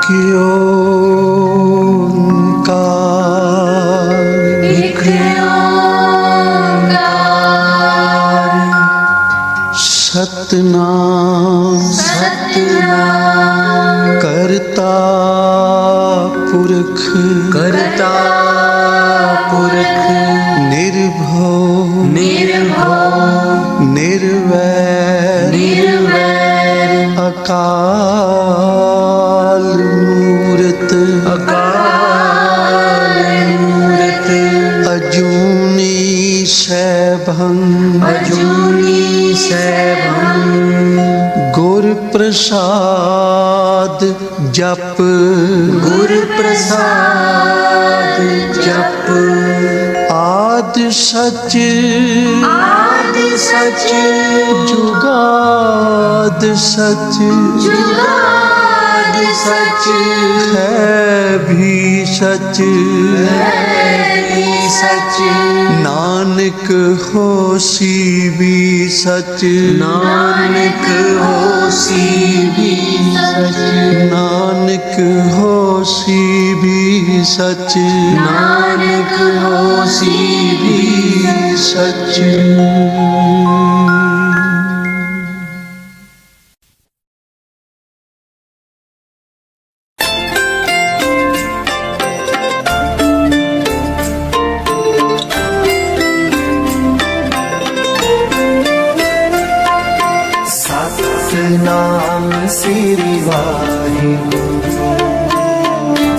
एक ओंकार, एक ओंकार, सतनाम सतनाम, करता पुरख, करता पुरख, निर्भव निर्भव, निर्वैर निर्वैर, अकाल मूरत, अकाल मूरत, अजूनी सैभं, अजूनी सैभं, गुर प्रसाद जप, गुर प्रसाद जप, आद सच आद सच, जुगाद सच, जुगाद सच, है भी सच, है भी सच, नानक होसी भी सच, नानक होसी भी सच, नानक होसी भी सच, नानक होसी भी सच। सतनाम श्री वाहिगुरु,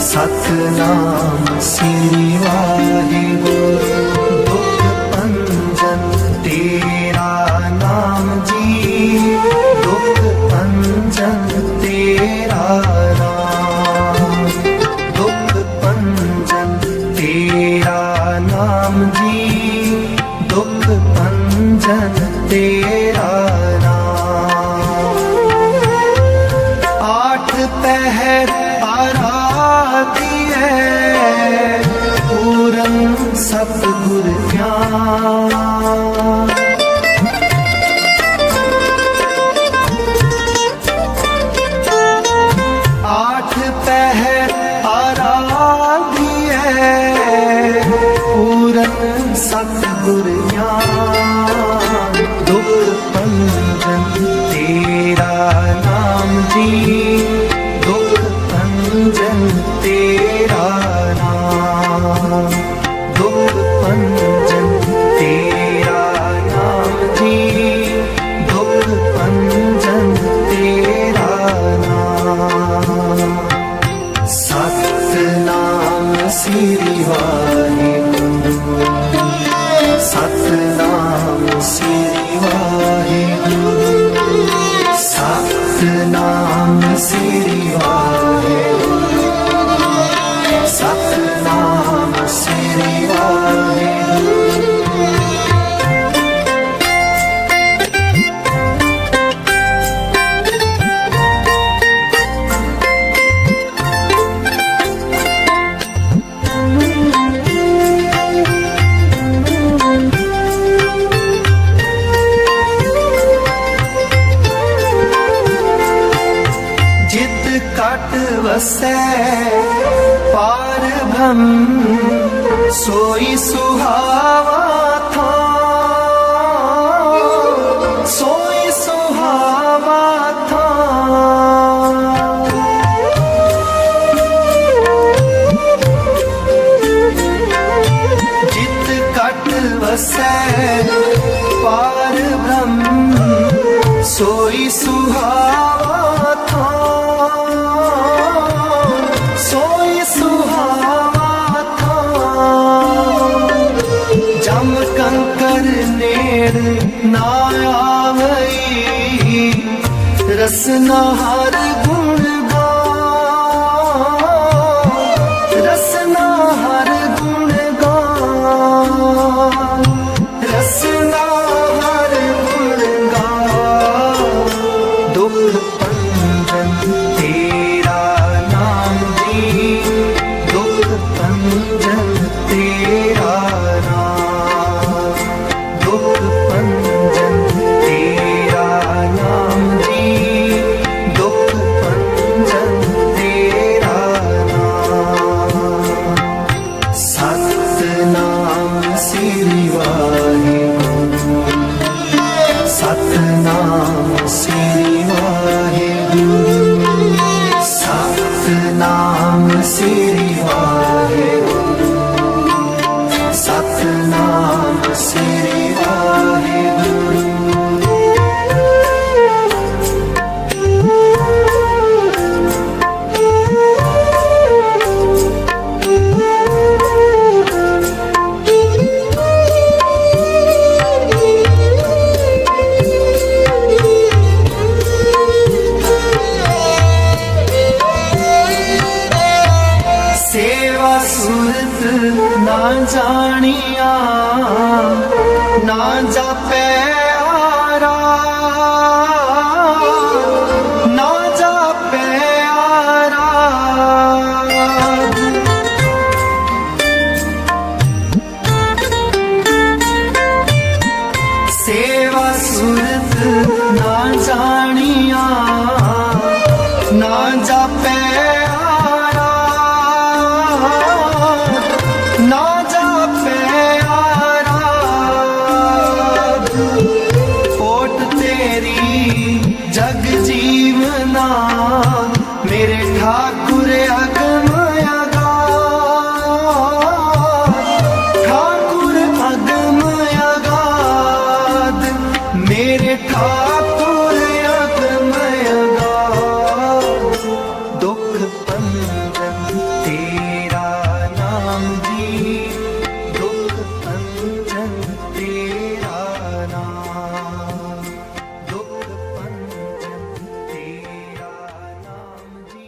सतनाम श्री वाहिगुरु, दुख भंजन तेरा नाम जी, दुख भंजन तेरा नाम, दुख भंजन तेरा नाम जी, दुख भंजन तेरा पहर आराधी है, पूरन सतगुर ज्ञान, आठ पहर आराधी है, पूरन सतगुर ज्ञान, दुख भंजन तेरा नाम जी, भंजन तेरा नाम, दुख भंजन तेरा नाम जी, दुख भंजन तेरा नाम, सतनाम श्री वाहिगुरु, सतनाम श्री वाहिगुरु, सतनाम श्री वाहिगुरु, सतनाम श्री वाहिगुरु। जित कट वसै पार ब्रह्म, सोई सुहावा था, सोई सुहावा था, जित कट वसै पार ब्रह्म, सोई सुहावा था, सोई सुहावा था, जम कंकर नेड़ ना आवई, रसना हर गुण गान, रसना हर गुण गान, रसना हर गुण गान, दुख भंजन तेरा नाम जी, दुख भंजन तेरा नाम, दुख भंजन तेरा नाम जी, दुख ना जानिया ना जापे आरा ना जापे आरा सेवा सुरत ना जानिया ना जापे आरा ना जापे आरा ओट तेरी जग जीवना मेरे ठाकुर अगम ठाकुर अगम अगाध मेरे ठाकुर अगम अगाध दुख पंजन तेरा नाम जी दुख पंजन तेरा नाम दुख पंजन तेरा नाम जी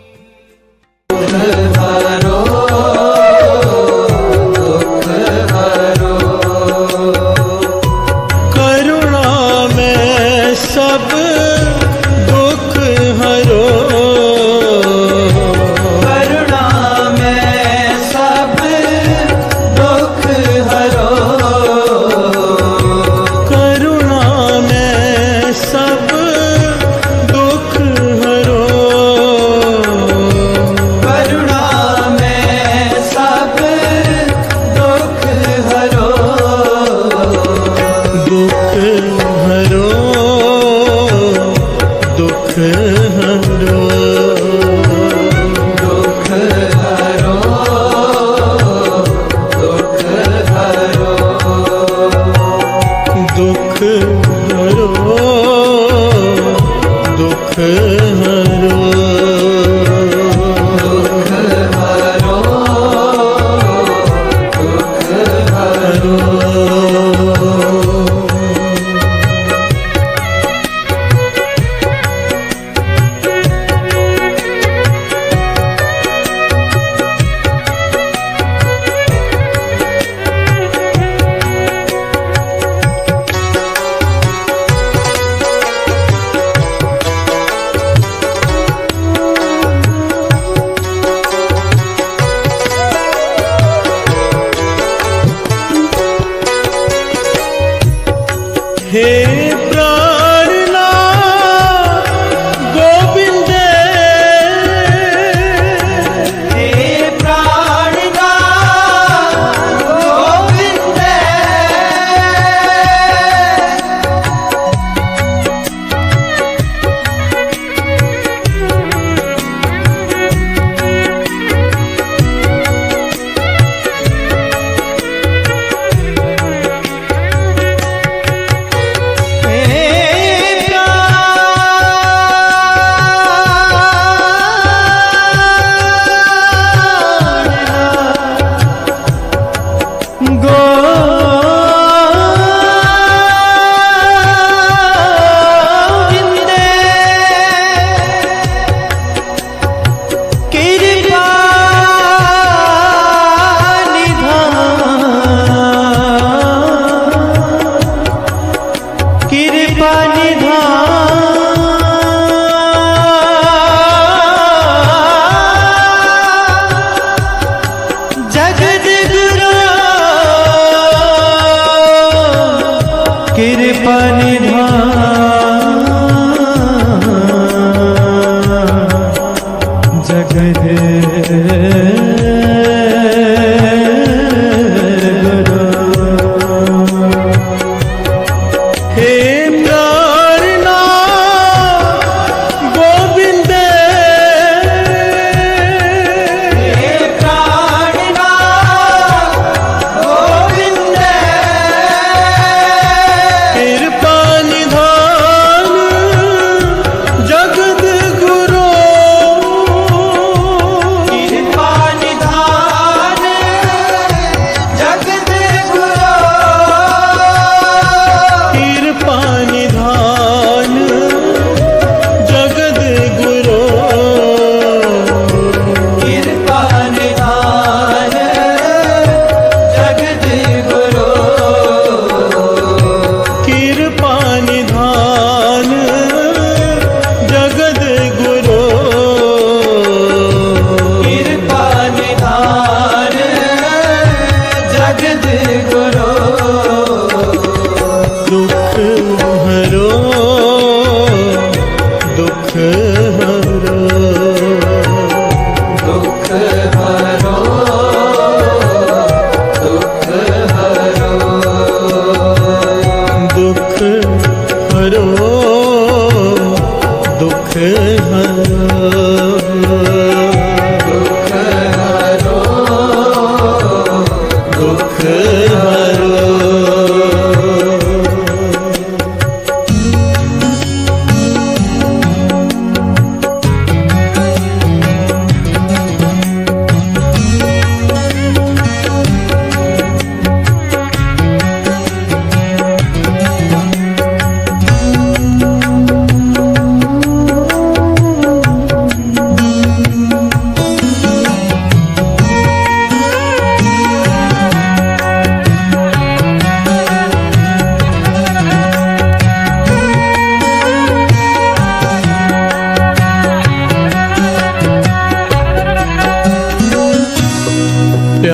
करुणा में सब दुख हरो करुणा में सब दुख हरो करुणा में सब दुख हरो करुणा में सब दुख हरो दुख हरो दुख हरो दुख हरो दुख हरो दुख हरो दुख हरो हे प्राणनाथ गोविंद हे प्राणनाथ गोविंद कृपा निधान जगत हे प्राणनाथ गोविंद हे प्राणनाथ गोविंद कृपा निधान जगत गुरु कृपा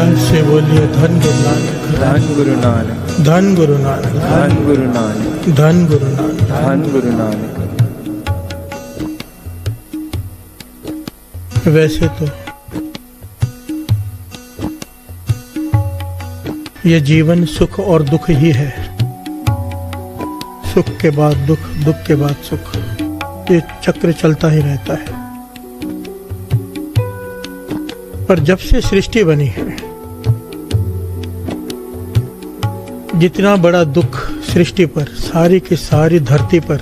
धन से बोलिए धन गुरु नानक, धन गुरु नानक, धन गुरु नानक, धन गुरु नानक, धन गुरु नानक। धन गुरु नानक। वैसे तो ये जीवन सुख और दुख ही है, सुख के बाद दुख, दुख के बाद सुख, ये चक्र चलता ही रहता है। पर जब से सृष्टि बनी है, जितना बड़ा दुख सृष्टि पर, सारी की सारी धरती पर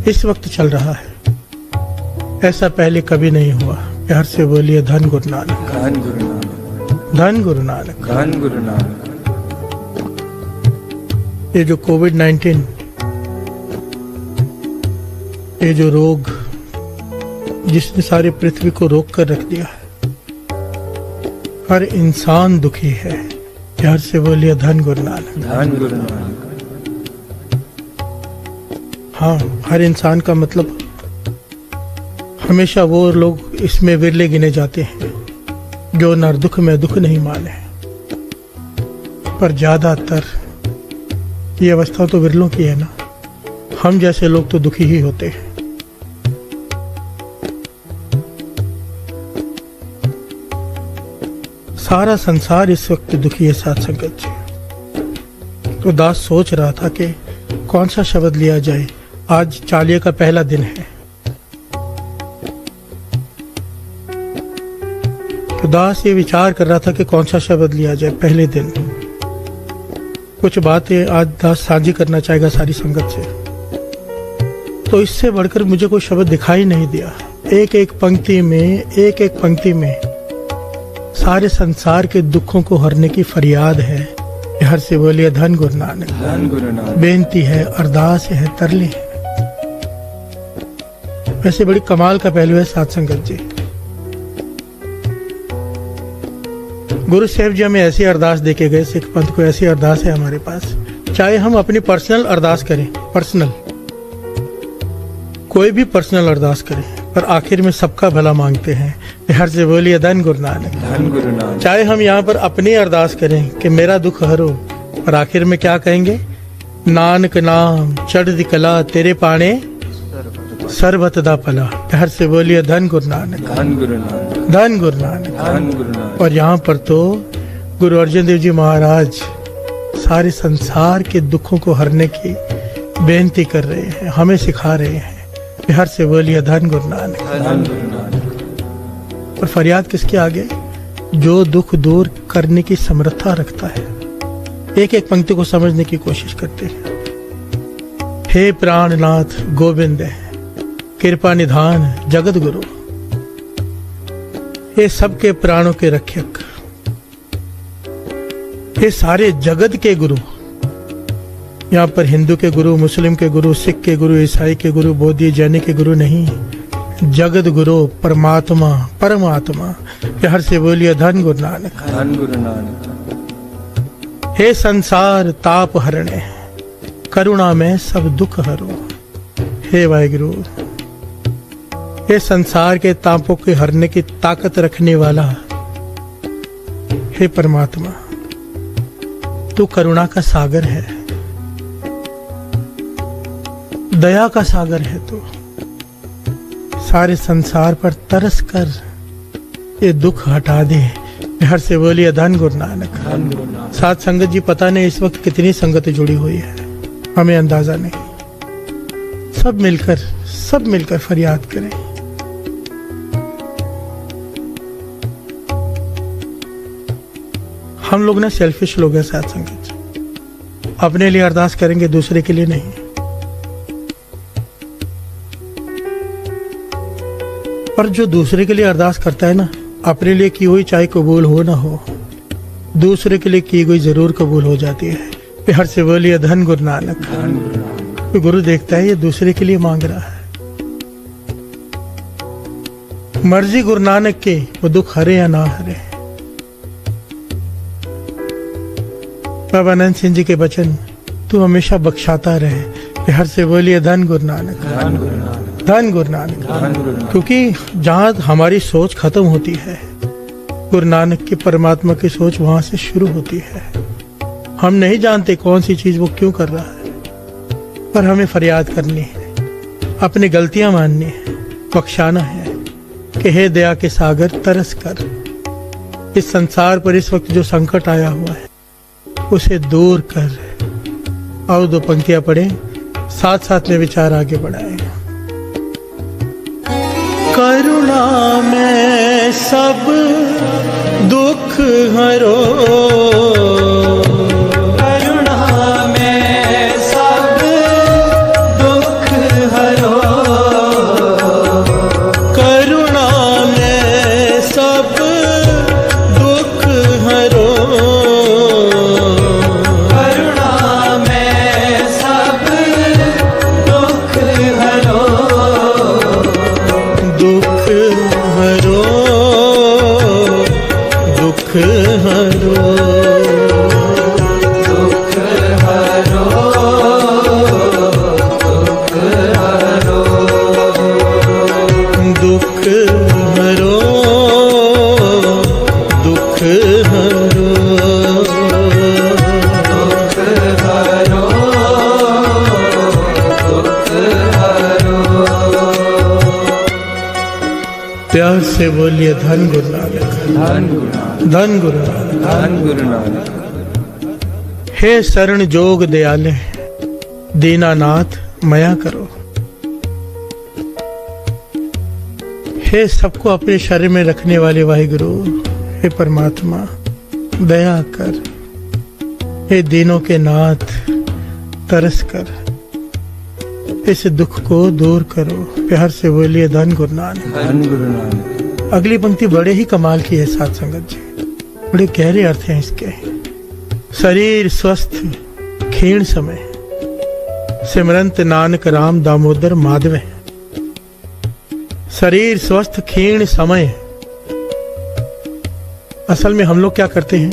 इस वक्त चल रहा है, ऐसा पहले कभी नहीं हुआ। प्यार से बोलिए धन गुरु नानक, धन गुरु नानक, धन गुरु नानक। धन गुरु नानक। ये जो कोविड-19, ये जो रोग जिसने सारी पृथ्वी को रोक कर रख दिया है, हर इंसान दुखी है। प्यार से बोलिए धन गुरु नानक, धन गुरु नानक। हाँ, हर इंसान का मतलब हमेशा वो लोग इसमें विरले गिने जाते हैं जो नर दुख में दुख नहीं माने, पर ज्यादातर ये अवस्था तो विरलों की है ना। हम जैसे लोग तो दुखी ही होते हैं। सारा संसार इस वक्त दुखी है साथ संगत जी। तो दास सोच रहा था कि कौन सा शब्द लिया जाए। आज चालिये का पहला दिन है, तो दास ये विचार कर रहा था कि कौन सा शब्द लिया जाए पहले दिन। कुछ बातें आज दास साझी करना चाहेगा सारी संगत से, तो इससे बढ़कर मुझे कोई शब्द दिखाई नहीं दिया। एक एक पंक्ति में सारे संसार के दुखों को हरने की फरियाद है। हर से बोलिए धन गुरु नानक, धन गुरु नानक। बेनती है, अरदास है, तरले है। वैसे बड़ी कमाल का पहलू है साथ संगत जी। गुरु साहब जी हमें ऐसी अरदास देके गए, सिख पंथ को ऐसी अरदास है हमारे पास। चाहे हम अपनी पर्सनल अरदास करें, पर्सनल कोई भी पर्सनल अरदास करें, पर आखिर में सबका भला मांगते हैं। हर से बोलिए धन गुरु नानक, धन गुरु नानक। चाहे हम यहाँ पर अपनी अरदास करें कि मेरा दुख हरो, पर आखिर में क्या कहेंगे? नानक नाम चढ़ कला तेरे पाने सर्वत दा पला। हर से बोलिए धन गुरु नानक, धन गुरु नानक, धन गुरु नानक। धन गुरु नानक। और यहाँ पर तो गुरु अर्जन देव जी महाराज सारे संसार के दुखों को हरने की बेनती कर रहे हैं, हमें सिखा रहे हैं। हर से बोलिए धन गुरु नानक, धन गुरु नानक। और फरियाद किसके आगे? जो दुख दूर करने की समर्था रखता है। एक एक पंक्ति को समझने की कोशिश करते हैं। हे प्राणनाथ गोविंद कृपा निधान जगत गुरु, ये सबके प्राणों के रक्षक, ये सारे जगत के गुरु। यहाँ पर हिंदू के गुरु, मुस्लिम के गुरु, सिख के गुरु, ईसाई के गुरु, बौद्ध जैन के गुरु नहीं, जगत गुरु परमात्मा, परमात्मा। हर से बोलिए धन गुरु नानक, धन गुरु नानक। हे संसार ताप हरणे, करुणा में सब दुख हरो। हे वाहिगुरु, हे संसार के तापों के हरने की ताकत रखने वाला, हे परमात्मा, तू करुणा का सागर है, दया का सागर है। तू सारे संसार पर तरस कर ये दुख हटा दे। हर से बोलिए धन गुरु नानक, धन गुरु नानक। साथ संगत जी, पता नहीं इस वक्त कितनी संगत जुड़ी हुई है, हमें अंदाजा नहीं। सब मिलकर फरियाद करें। हम लोग ना सेल्फिश लोग हैं साथ संगत, अपने लिए अरदास करेंगे, दूसरे के लिए नहीं। पर जो दूसरे के लिए अरदास करता है ना, अपने लिए की हुई चाहे कबूल हो ना हो, दूसरे के लिए की गई जरूर कबूल हो जाती है। हर से बोलिए धन गुरु नानक, धन गुरु नानक। तो गुरु देखता है ये दूसरे के लिए मांग रहा है। मर्जी गुरु नानक के, वो दुख हरे या ना हरे। बाबा आनंद सिंह जी के वचन, तू हमेशा बख्शाता रहे। हर से बोलिए धन गुरु नानक, धन गुरु नानक। धन गुरु नानक। धन गुरु नानक। क्योंकि जहाँ हमारी सोच खत्म होती है, गुरु नानक की परमात्मा की सोच वहां से शुरू होती है। हम नहीं जानते कौन सी चीज वो क्यों कर रहा है, पर हमें फरियाद करनी है, अपनी गलतियां माननी है, बख्शाना है कि हे दया के सागर तरस कर, इस संसार पर इस वक्त जो संकट आया हुआ है उसे दूर कर। और दो पंक्तियां पढ़े, साथ साथ में विचार आगे बढ़ाए। करुणा में सब दुख हरो, करुणा में सब दुख हरो, करुणा में सब दुख हरो, करुणा में सब दुख हरो, दुख हरो, दुख हरो, दुख हरो, दुख हरो, दुख हरो, दुख हरो, दुख हरो, प्यार से बोलिए धन गुरु नानक, धन गुरु नानक, धन गुरु नानक। धन गुरु नानक। हे शरण जोग दयाले, दीनानाथ मया करो। हे सबको अपने शरीर में रखने वाले वाहिगुरु, हे परमात्मा दया कर। हे दीनों के नाथ तरस कर, इस दुख को दूर करो। प्यार से बोलिए धन गुरु नानक, धन गुरु नानक। अगली पंक्ति बड़े ही कमाल की है साथ संगत जी, बड़े गहरे अर्थ हैं इसके। शरीर स्वस्थ क्षीण समय, सिमरंत नानक राम दामोदर माधव। शरीर स्वस्थ क्षीण समय, असल में हम लोग क्या करते हैं,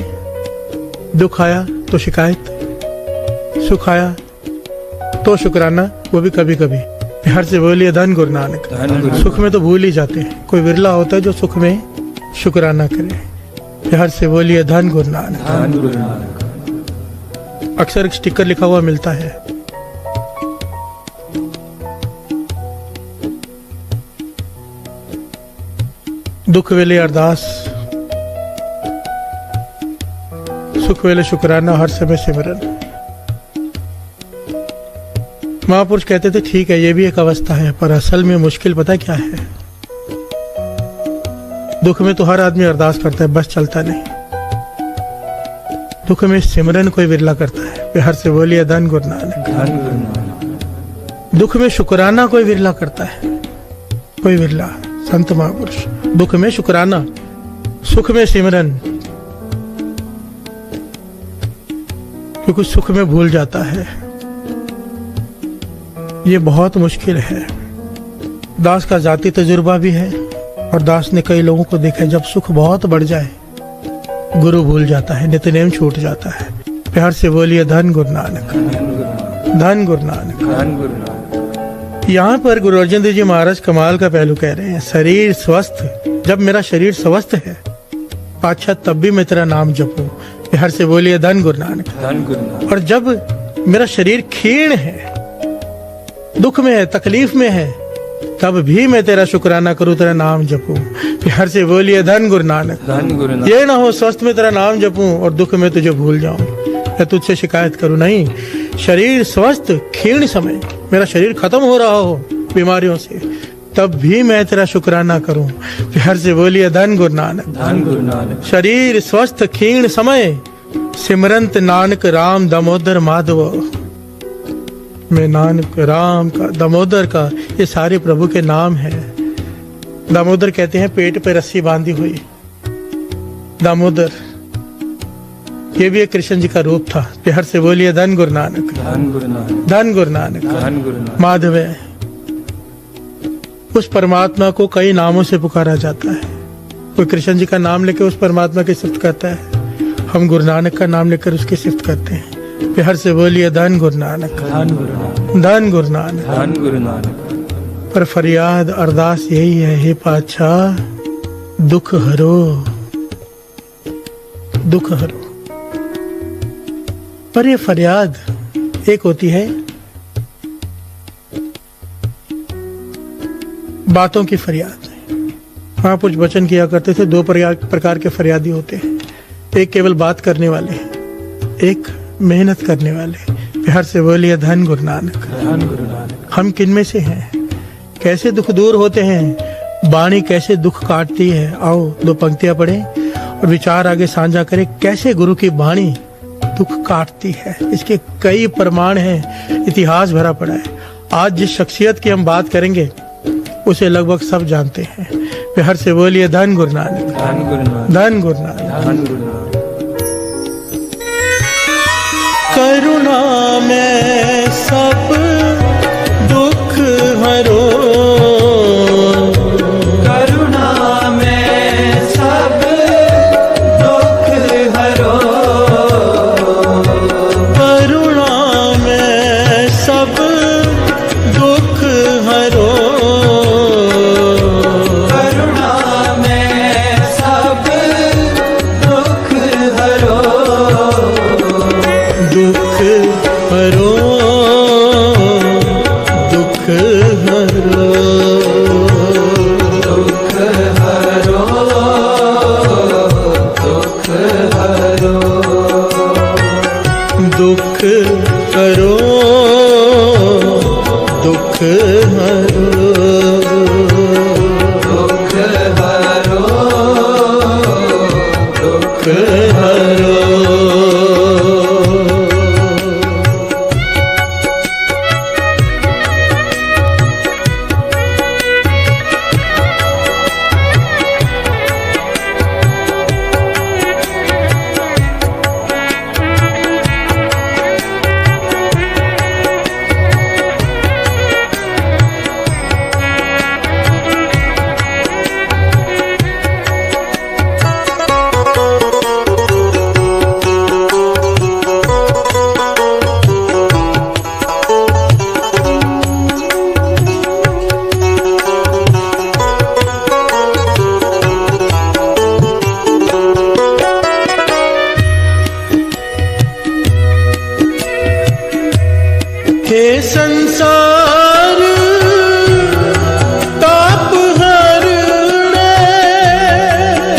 दुख आया तो शिकायत, सुख आया तो शुक्राना, वो भी कभी कभी। प्यार से बोलिए धन गुरु नानक। धन गुरु सुख में तो भूल ही जाते हैं, कोई विरला होता है जो सुख में शुक्राना करे। प्यार से बोलिए धन गुरु नानक। धन गुरु नानक। अक्सर एक स्टिकर लिखा हुआ मिलता है, दुख वेले अरदास, सुख वेले शुक्राना, हर समय सिमरन। महापुरुष कहते थे ठीक है ये भी एक अवस्था है, पर असल में मुश्किल पता क्या है, दुख में तो हर आदमी अरदास करता है, बस चलता नहीं। दुख में सिमरन कोई विरला करता है। प्यार से बोलिए धन गुरु नानक। धन गुरु नानक। दुख में शुक्राना कोई विरला करता है, कोई विरला संत महापुरुष। दुख में शुक्राना, सुख में सिमरन, क्योंकि सुख में भूल जाता है। ये बहुत मुश्किल है। दास का जाति तजुर्बा भी है, और दास ने कई लोगों को देखा है, जब सुख बहुत बढ़ जाए गुरु भूल जाता है, नित्यनेम छूट जाता है। प्यार से बोलिए धन गुरु नानक। धन गुरु नानक। धन गुरु नानक। यहाँ पर गुरु अर्जन देव जी महाराज कमाल का पहलू कह रहे हैं, शरीर स्वस्थ, जब मेरा शरीर स्वस्थ है पातशाह तब भी मैं तेरा नाम जपूं। प्यार से बोलिए धन गुरु नानक। धन गुरु नानक। और जब मेरा शरीर क्षीण है, दुख में है, तकलीफ में है, तब भी मैं तेरा शुक्राना करूं, तेरा नाम जपूं। प्यार से बोलिए धन गुरु नानक। धन गुरु नानक। ये ना हो स्वस्थ में तेरा नाम जपूं और दुख में तुझे भूल जाऊं या तुझसे शिकायत करूं। नहीं, शरीर स्वस्थ क्षीण समय, मेरा शरीर खत्म हो रहा हो बीमारियों से, तब भी मैं तेरा शुक्राना करूं। प्यार से बोलिए धन गुरु नानक। धन गुरु नानक। शरीर स्वस्थ क्षीण समय, सिमरंत नानक राम दामोदर माधव। मैं नानक, राम का, दामोदर का, ये सारे प्रभु के नाम हैं। दामोदर कहते हैं पेट पे रस्सी बांधी हुई, दामोदर ये भी एक कृष्ण जी का रूप था। प्यार से बोलिए धन गुरु नानक। धन गुरु नानक। धन गुरु नानक। धन गुरु नानक। माधव है, उस परमात्मा को कई नामों से पुकारा जाता है। कोई कृष्ण जी का नाम लेकर उस परमात्मा की सिफ्त करता है, हम गुरु नानक का नाम लेकर उसकी सिफ्त करते हैं। प्यार से बोलिए धन गुरु नानक। धन गुरु नानक। धन गुरु नानक। धन गुरु नानक। पर फरियाद अरदास यही है, हे पातशाह दुख हरो, दुख हरो। पर ये फरियाद एक होती है बातों की फरियाद। महापुरुष वचन किया करते थे, दो प्रकार के फरियादी होते हैं, एक केवल बात करने वाले, एक मेहनत करने वाले। प्यार से बोलिए धन गुरु नानक। धन गुरु नानक। हम किन में से हैं? कैसे दुख दूर होते हैं? वाणी कैसे दुख काटती है? आओ दो पंक्तियां पढ़ें और विचार आगे साझा करें। कैसे गुरु की वाणी दुख काटती है, इसके कई प्रमाण हैं, इतिहास भरा पड़ा है। आज जिस शख्सियत की हम बात करेंगे उसे लगभग सब जानते हैं। प्यार से बोलिए धन गुरु नानक। धन गुरु नानक। धन गुरु नानक। धन गुरु नानक। करुणा में सब दुख हरो। करुणा में सब दुख हरो। करुणा में सब दुख हरो। करुणा में सब दुख हरो। दुख हरो। दुख हरो। दुख हरो। दुख हरो। दुख हरो। दुख हरो। दुख हरो। दुख हरो। हे संसार ताप हरणे।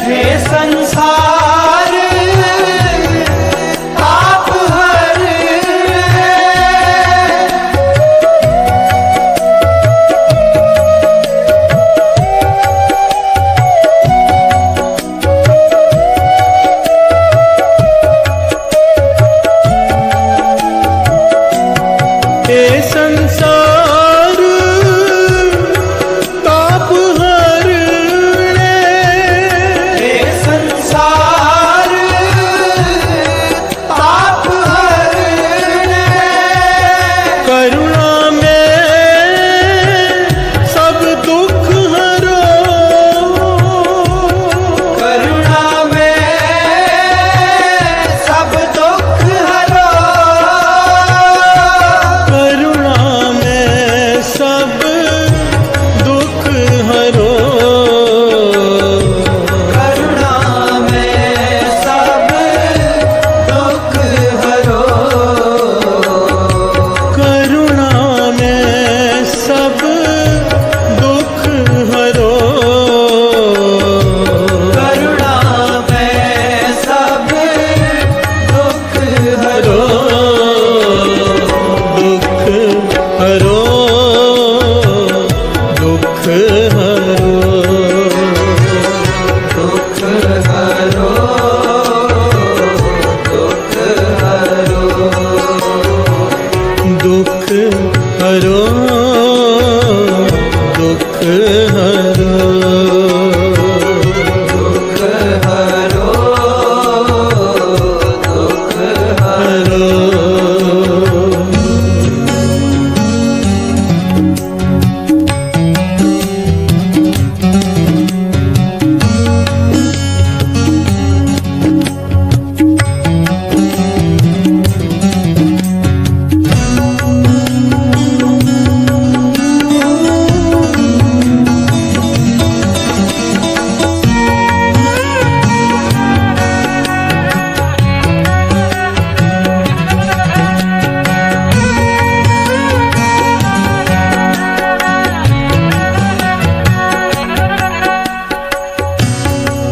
हे संसार ताप हरणे। हे संसार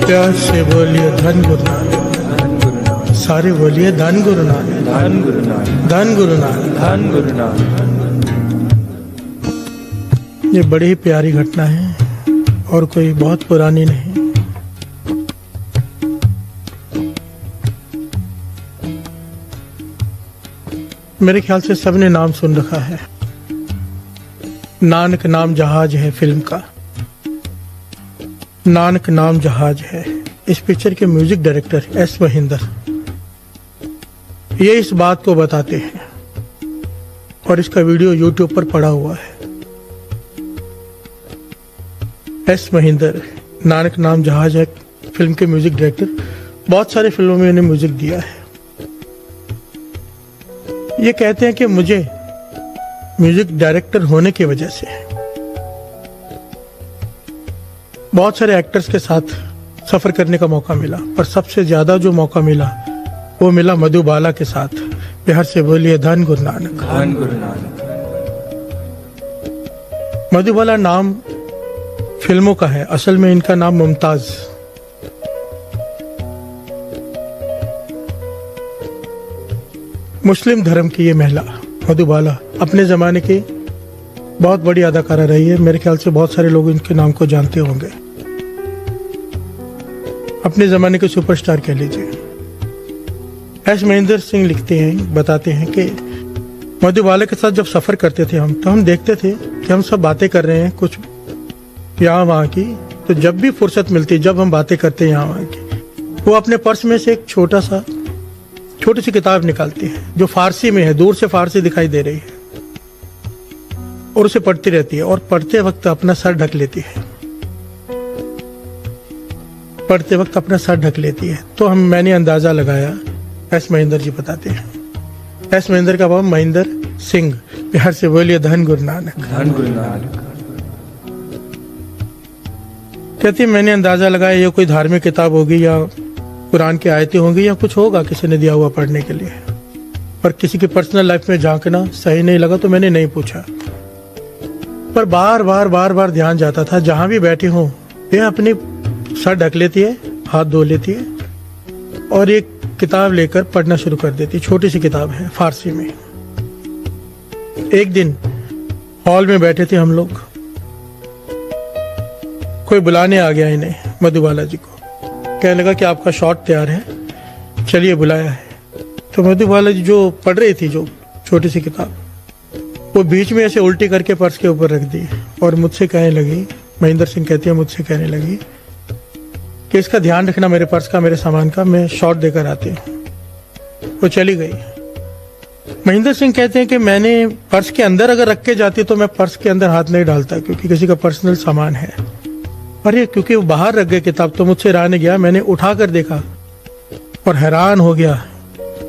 प्यार से बोलिए धन गुरु नानक, धन गुरु नानक, सारे बोलिए धन गुरु नानक, धन गुरु नानक, धन गुरु नानक। धन गुरु नानक। ये बड़ी ही प्यारी घटना है और कोई बहुत पुरानी नहीं। मेरे ख्याल से सबने नाम सुन रखा है। नानक नाम जहाज है फिल्म का, नानक नाम जहाज है। इस पिक्चर के म्यूजिक डायरेक्टर एस महेंद्र ये इस बात को बताते हैं और इसका वीडियो यूट्यूब पर पड़ा हुआ है। एस महेंद्र नानक नाम जहाज है फिल्म के म्यूजिक डायरेक्टर, बहुत सारी फिल्मों में इन्हें म्यूजिक दिया है। ये कहते हैं कि मुझे म्यूजिक डायरेक्टर होने की वजह से बहुत सारे एक्टर्स के साथ सफर करने का मौका मिला, पर सबसे ज्यादा जो मौका मिला वो मिला मधुबाला के साथ। बिहार से बोलिए धन गुरु नानक, धन गुरु नानक। मधुबाला नाम फिल्मों का है, असल में इनका नाम मुमताज। मुस्लिम धर्म की ये महिला मधुबाला अपने जमाने की बहुत बड़ी अदाकारा रही है। मेरे ख्याल से बहुत सारे लोग इनके नाम को जानते होंगे। अपने जमाने के सुपरस्टार कह लीजिए। एस महेंद्र सिंह लिखते हैं, बताते हैं कि मधुबाला के साथ जब सफर करते थे हम, तो हम देखते थे कि हम सब बातें कर रहे हैं कुछ यहाँ वहाँ की, तो जब भी फुर्सत मिलती, जब हम बातें करते हैं यहाँ वहाँ की, वो अपने पर्स में से एक छोटी सी किताब निकालती है जो फारसी में है, दूर से फारसी दिखाई दे रही है, और उसे पढ़ती रहती है और पढ़ते वक्त अपना सर ढक लेती है, पढ़ते वक्त अपना सर ढक लेती है। तो मैंने अंदाजा लगाया, एस महेंद्र जी बताते हैं। एस महेंद्र का नाम महेंद्र सिंह। बिहार से बोलिए धन गुरु नानक, धन गुरु नानक। कहती है मैंने अंदाजा लगाया ये कोई धार्मिक किताब होगी या कुरान की आयतें होंगी या कुछ होगा किसी ने दिया हुआ पढ़ने के लिए, पर किसी की पर्सनल लाइफ में झांकना सही नहीं लगा तो मैंने नहीं पूछा। पर बार बार ध्यान जाता था, जहां भी बैठी हूँ ये अपनी सर ढक लेती है, हाथ धो लेती है और एक किताब लेकर पढ़ना शुरू कर देती। छोटी सी किताब है फारसी में। एक दिन हॉल में बैठे थे हम लोग, कोई बुलाने आ गया इन्हें, मधुबाला जी को। कहने लगा कि आपका शॉट तैयार है, चलिए बुलाया है। तो मधुबाला जी जो पढ़ रही थी, जो छोटी सी किताब, वो बीच में ऐसे उल्टी करके पर्स के ऊपर रख दी और मुझसे कहने लगी, महेंद्र सिंह कहती है, मुझसे कहने लगी कि इसका ध्यान रखना, मेरे पर्स का, मेरे सामान का, मैं शॉट देकर आती हूँ। वो चली गई। महेंद्र सिंह कहते हैं कि मैंने पर्स के अंदर अगर रख के जाती तो मैं पर्स के अंदर हाथ नहीं डालता, क्योंकि किसी का पर्सनल सामान है। अरे क्योंकि वो बाहर रख गए किताब, तो मुझसे रहा नहीं गया, मैंने उठा कर देखा और हैरान हो गया।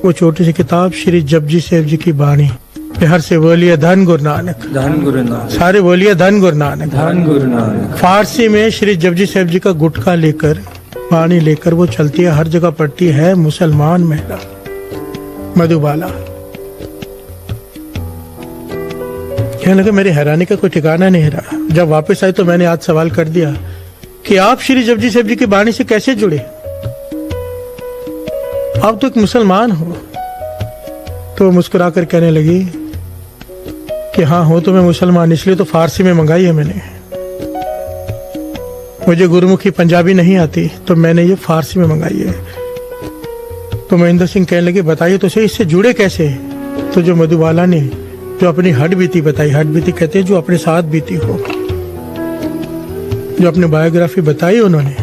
वो छोटी सी किताब श्री जपजी साहिब जी की बाणी। बिहार से बोलिए धन गुरु नानक, धन गुरु नानक, सारे बोलिए धन गुरु नानक, धन गुरु नानक। फारसी में श्री जपजी साहिब जी का गुटखा लेकर, बाणी लेकर वो चलती है, हर जगह पढ़ती है, मुसलमान महिला मधुबाला। कहने लगे मेरी हैरानी का कोई ठिकाना नहीं रहा। जब वापस आई तो मैंने आज सवाल कर दिया कि आप श्री जपजी साहिब जी की बाणी से कैसे जुड़े, आप तो एक मुसलमान हो। तो मुस्कुराकर कहने लगी कि हाँ हो तो मैं मुसलमान, इसलिए तो फारसी में मंगाई है मैंने। मुझे गुरुमुखी पंजाबी नहीं आती तो मैंने ये फारसी में मंगाई है। तो महेंद्र सिंह कहने लगे बताइए तो सही, इससे जुड़े कैसे। तो जो मधुबाला ने जो अपनी हड बीती बताई, हड बीती कहते हैं जो अपने साथ बीती हो, जो अपनी बायोग्राफी बताई उन्होंने,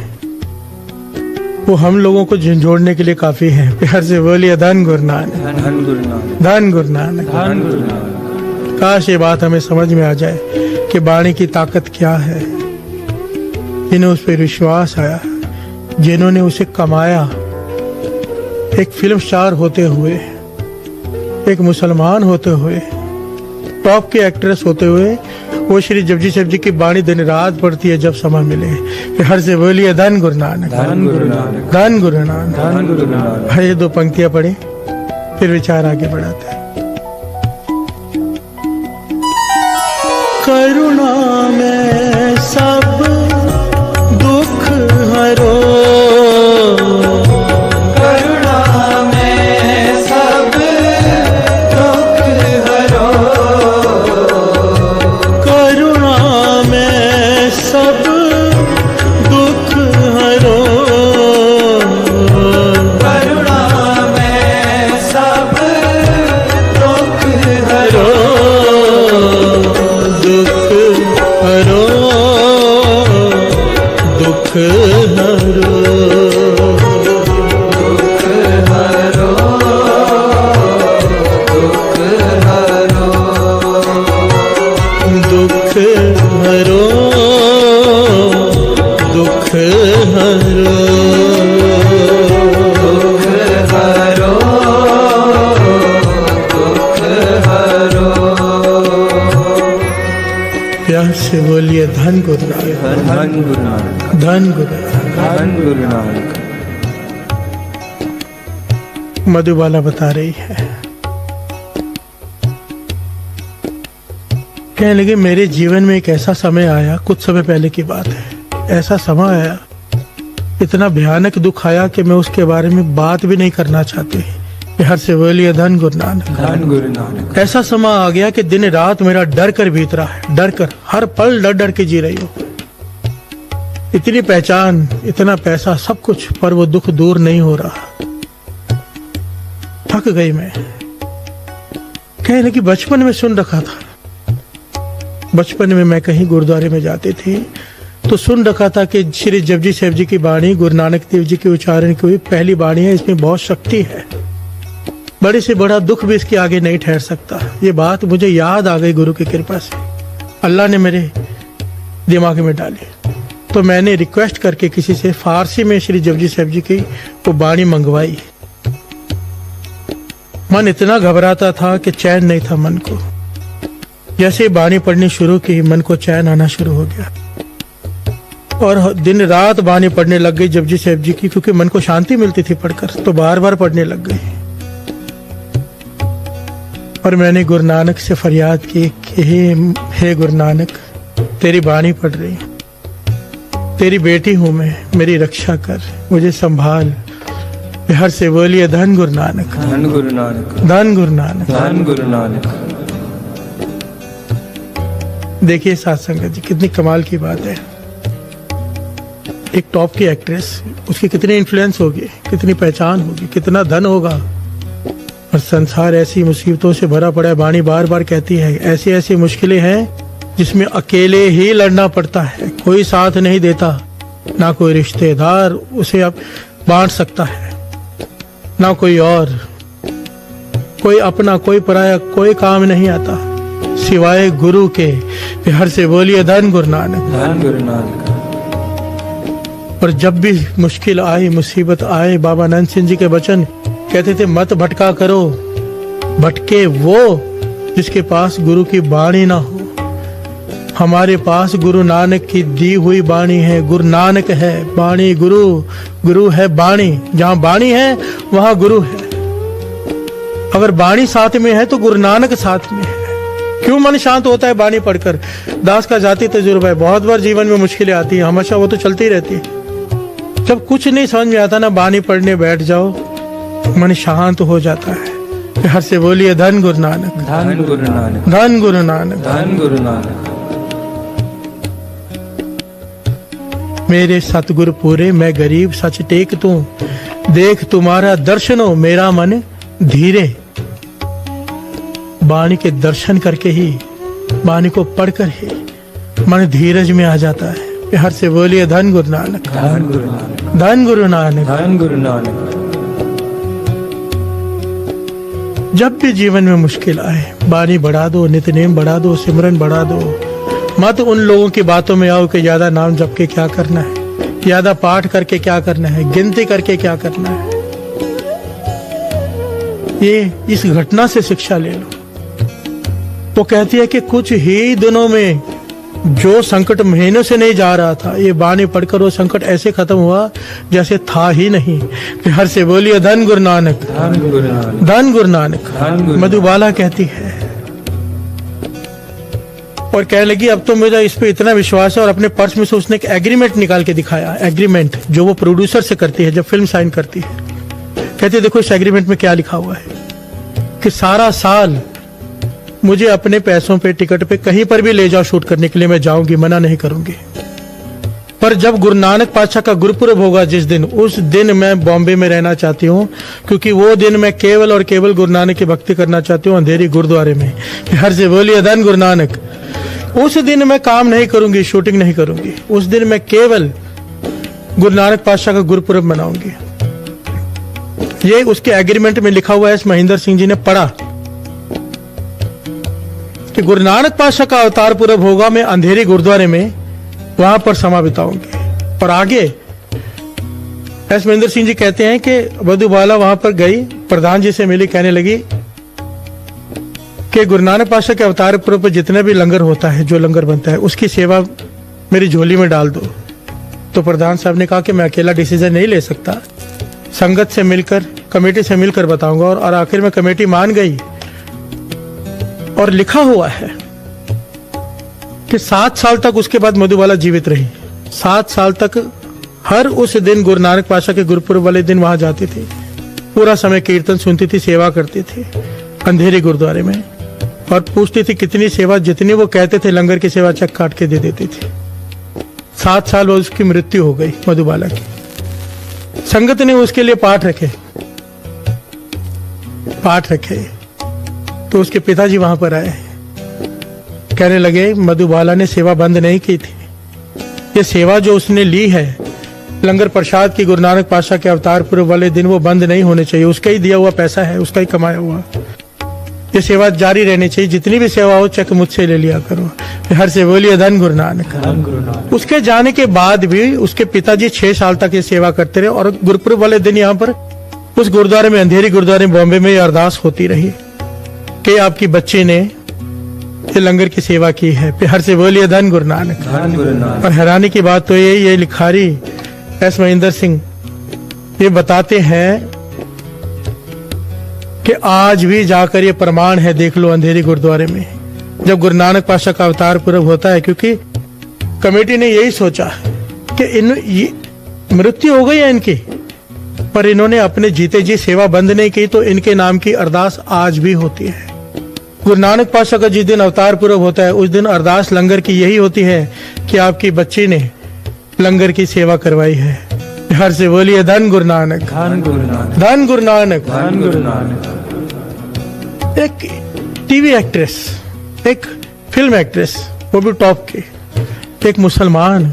वो हम लोगों को झंझोड़ने के लिए काफी है। प्यार से बोलिए धन गुरु नानक, धन गुरु नानक, धन गुरु नानक, धन गुरु नानक। काश ये बात हमें समझ में आ जाए कि बाणी की ताकत क्या है। जिन्हें उस पर विश्वास आया, जिन्होंने उसे कमाया, एक फिल्म स्टार होते हुए, एक मुसलमान होते हुए, टॉप के एक्ट्रेस होते हुए, वो श्री जपजी साहिब जी की बाणी दिन रात पढ़ती है जब समय मिले। हर से बोलिए धन गुरु नानक, धन गुरु नानक, धन गुरु नानक, धन गुरु नानक। भाई ये दो पंक्तियां पढ़े फिर विचार आगे बढ़ाते हैं। करुणा में सब दुख हरो, हरो, दुख हरो, दुख हरो, प्यार से बोलिए धन गुरु नानक, धन गुरु नानक, धन गुरु नानक। धन गुरु नानक। मधुबाला बता रही है, कहने लगे मेरे जीवन में एक ऐसा समय आया, कुछ समय पहले की बात है, ऐसा समय आया, इतना भयानक दुख आया कि मैं उसके बारे में बात भी नहीं करना चाहती। हर से बोलिए धन गुरु नानक, धन गुरु नानक। ऐसा समय आ गया कि दिन रात मेरा डर कर बीत रहा है, डर कर, हर पल डर डर के जी रही हूँ। इतनी पहचान, इतना पैसा, सब कुछ, पर वो दुख दूर नहीं हो रहा। थक गई मैं। कहने लगी बचपन में सुन रखा था, बचपन में मैं कहीं गुरुद्वारे में जाती थी तो सुन रखा था कि श्री जपजी साहिब जी की वाणी गुरु नानक देव जी के उच्चारण की हुई पहली वाणी है, इसमें बहुत शक्ति है, बड़े से बड़ा दुख भी इसके आगे नहीं ठहर सकता। ये बात मुझे याद आ गई गुरु की कृपा से, अल्लाह ने मेरे दिमाग में डाली। तो मैंने रिक्वेस्ट करके किसी से फारसी में श्री जपजी साहिब जी की वो वाणी मंगवाई। मन इतना घबराता था कि चैन नहीं था मन को। जैसे वाणी पढ़नी शुरू की, मन को चैन आना शुरू हो गया और दिन रात वाणी पढ़ने लग गई जपजी साहिब जी की, क्योंकि मन को शांति मिलती थी पढ़कर, तो बार बार पढ़ने लग गई। और मैंने गुरु नानक से फरियाद की कि हे गुरु नानक, तेरी वाणी पढ़ रही, तेरी बेटी हूं मैं, मेरी रक्षा कर, मुझे संभाल। हर से बोलिए धन गुरु नानक, धन गुरु नानक, धन गुरु नानक, धन गुरु नानक। देखिए साथ संगत जी, कितनी कमाल की बात है। एक टॉप की एक्ट्रेस, उसकी कितनी इन्फ्लुएंस होगी, कितनी पहचान होगी, कितना धन होगा, और संसार ऐसी मुसीबतों से भरा पड़ा है। वाणी बार बार कहती है ऐसी ऐसी मुश्किलें हैं जिसमें अकेले ही लड़ना पड़ता है, कोई साथ नहीं देता, ना कोई रिश्तेदार उसे अब बांट सकता है, ना कोई और, कोई अपना कोई पराया, कोई काम नहीं आता सिवाय गुरु के। हर से बोलिए धन गुरु नानक, धन गुरु नानक। और जब भी मुश्किल आए, मुसीबत आए, बाबा नंद सिंह जी के वचन कहते थे मत भटका करो, भटके वो जिसके पास गुरु की वाणी ना हो। हमारे पास गुरु नानक की दी हुई वाणी है, गुरु नानक है वाणी, गुरु, गुरु है वाणी। जहाँ वाणी है वहाँ गुरु है। अगर वाणी साथ में है तो गुरु नानक साथ में है। क्यों मन शांत होता है वाणी पढ़कर? दास का जाति तजुर्बा है, बहुत बार जीवन में मुश्किलें आती है, हमेशा वो तो चलती रहती है। जब कुछ नहीं समझ में आता ना, वाणी पढ़ने बैठ जाओ, मन शांत हो जाता है। हर से बोलिए धन गुरु नानक, धन गुरु नानक, धन गुरु नानक, धन गुरु नानक। मेरे सतगुरु पूरे, मैं गरीब सच टेक तू, देख तुम्हारा दर्शनो मेरा मन धीरे। वाणी के दर्शन करके ही, वाणी को पढ़कर ही मन धीरज में आ जाता है। हर से बोलिए धन गुरु नानक, धन गुरु नानक, धन गुरु नानक। धन गुरु नानक। जब भी जीवन में मुश्किल आए, वाणी बढ़ा दो, नित्यनेम बढ़ा दो, सिमरन बढ़ा दो। मत उन लोगों की बातों में आओ कि ज्यादा नाम जप के क्या करना है, ज्यादा पाठ करके क्या करना है, गिनती करके क्या करना है। ये इस घटना से शिक्षा ले लो। वो कहती है कि कुछ ही दिनों में जो संकट महीनों से नहीं जा रहा था, ये वाणी पढ़कर वो संकट ऐसे खत्म हुआ जैसे था ही नहीं। हर से बोलिए धन गुरु नानक, धन गुरु नानक, धन गुरु नानक। धन गुरु। मधुबाला कहती है और कहने लगी अब तो मुझे इस पे इतना विश्वास है। और अपने पर्स में से उसने एक एग्रीमेंट निकाल के दिखाया, एग्रीमेंट जो वो प्रोड्यूसर से करती है जब फिल्म साइन करती है। कहती है देखो इस एग्रीमेंट में क्या लिखा हुआ है कि सारा साल मुझे अपने पैसों पे, टिकट पे कहीं पर भी ले जाओ शूट करने के लिए, मैं जाऊंगी, मना नहीं करूंगी। पर जब गुरु नानक पातशाह का गुरुपुरब होगा जिस दिन, उस दिन मैं बॉम्बे में रहना चाहती हूँ, क्योंकि वो दिन मैं केवल और केवल गुरु नानक की भक्ति करना चाहती हूँ अंधेरी गुरुद्वारे में। हर से बोलिए धन गुरु नानक। उस दिन मैं काम नहीं करूंगी, शूटिंग नहीं करूंगी। उस दिन मैं केवल गुरु नानक पातशाह का गुरुपुरब मनाऊंगी। ये उसके एग्रीमेंट में लिखा हुआ है। इस महेंद्र सिंह जी ने पढ़ा कि गुरु नानक पातशाह का अवतार पुरब होगा, मैं अंधेरी गुरुद्वारे में वहां पर समा बिताऊंगी। और आगे एस महेंद्र सिंह जी कहते हैं कि मधुबाला वहां पर गई, प्रधान जी से मिली, कहने लगी कि गुरु नानक पातशाह के अवतार पुरब पर जितने भी लंगर होता है, जो लंगर बनता है, उसकी सेवा मेरी झोली में डाल दो। तो प्रधान साहब ने कहा कि मैं अकेला डिसीजन नहीं ले सकता, संगत से मिलकर, कमेटी से मिलकर बताऊंगा। और आखिर में कमेटी मान गई। और लिखा हुआ है कि 7 साल तक उसके बाद मधुबाला जीवित रही। 7 साल तक हर उस दिन गुरु नानक पातशाह के गुरुपुरब वाले दिन वहां जाती थी, पूरा समय कीर्तन सुनती थी, सेवा करती थी अंधेरी गुरुद्वारे में। और पूछती थी कितनी सेवा, जितनी वो कहते थे लंगर की सेवा चक काट के दे देती थी। 7 साल बाद उसकी मृत्यु हो गई मधुबाला की। संगत ने उसके लिए पाठ रखे। तो उसके पिताजी वहां पर आए, कहने लगे मधुबाला ने सेवा बंद नहीं की थी। ये सेवा जो उसने ली है लंगर प्रसाद की गुरु नानक पातशाह के अवतार पुरब वाले दिन, वो बंद नहीं होने चाहिए। उसका ही दिया हुआ पैसा है, उसका ही कमाया हुआ। ये सेवा जारी रहनी चाहिए। जितनी भी सेवा हो चेक मुझसे ले लिया करो। हर से बोलिए धन गुरु नानक। उसके जाने के बाद भी उसके पिताजी 6 साल तक ये सेवा करते रहे। और गुरुपुरब वाले दिन यहाँ पर उस गुरुद्वारे में, अंधेरी गुरुद्वारे बॉम्बे में, ये अरदास होती रही कि आपकी बच्ची ने ये लंगर की सेवा की है। हर से बोलिए धन गुरु नानक। और हैरानी की बात तो ये लिखारी एस महेंद्र सिंह ये बताते हैं कि आज भी जाकर ये प्रमाण है, देख लो अंधेरी गुरुद्वारे में, जब गुरु नानक पातशाह का अवतार पुरब होता है। क्योंकि कमेटी ने यही सोचा कि मृत्यु हो गई है इनकी, पर इन्होंने अपने जीते जी सेवा बंद नहीं की, तो इनके नाम की अरदास आज भी होती है। गुरु नानक पातशाह का जिस दिन अवतार पुरब होता है, उस दिन अरदास लंगर की यही होती है कि आपकी बच्ची ने लंगर की सेवा करवाई है। हर से बोलिए धन गुरु नानक। धन गुरु नानक। धन गुरु नानक। धन गुरु नानक। एक टीवी एक्ट्रेस, एक फिल्म एक्ट्रेस, वो भी टॉप की, एक मुसलमान,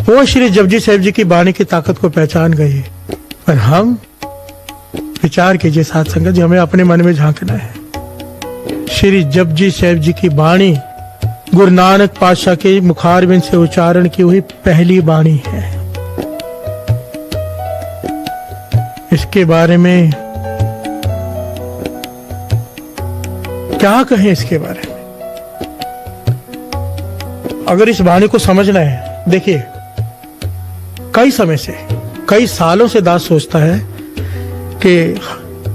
वो श्री जपजी साहिब जी की बाणी की ताकत को पहचान गई। पर हम विचार कीजिए साथ संगत जी, हमें अपने मन में झांकना है। श्री जपजी साहिब जी की बाणी गुरु नानक पातशाह के मुखारबिंद से उच्चारण की हुई पहली बाणी है। इसके बारे में क्या कहें? इसके बारे में अगर इस बाणी को समझना है, देखिए कई समय से, कई सालों से दास सोचता है कि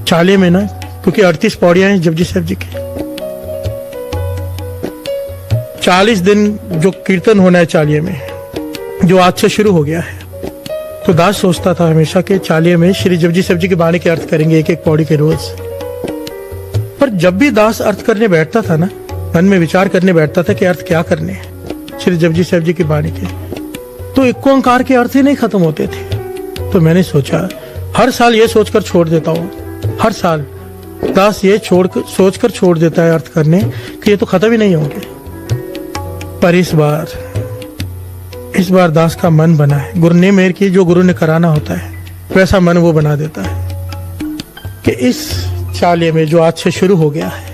चाले में ना, क्योंकि 38 पौड़ियां हैं जपजी साहिब जी की, 40 दिन जो कीर्तन होना है चालिये में, जो आज से शुरू हो गया है, तो दास सोचता था हमेशा के चालिये में श्री जपजी साहिब जी की बाणी के अर्थ करेंगे एक एक पौड़ी के रोज। पर जब भी दास अर्थ करने बैठता था ना, मन में विचार करने बैठता था कि अर्थ क्या करने हैं श्री जपजी साहिब जी की बाणी के, तो एक ओंकार के अर्थ ही नहीं खत्म होते थे। तो मैंने सोचा हर साल ये सोचकर छोड़ देता हूँ, हर साल दास ये सोचकर छोड़ देता है अर्थ करने कि ये तो खत्म ही नहीं होंगे। पर इस बार दास का मन बना है, गुरु ने मेहर की, जो गुरु ने कराना होता है वैसा मन वो बना देता है कि इस चालिये में जो आज से शुरू हो गया है,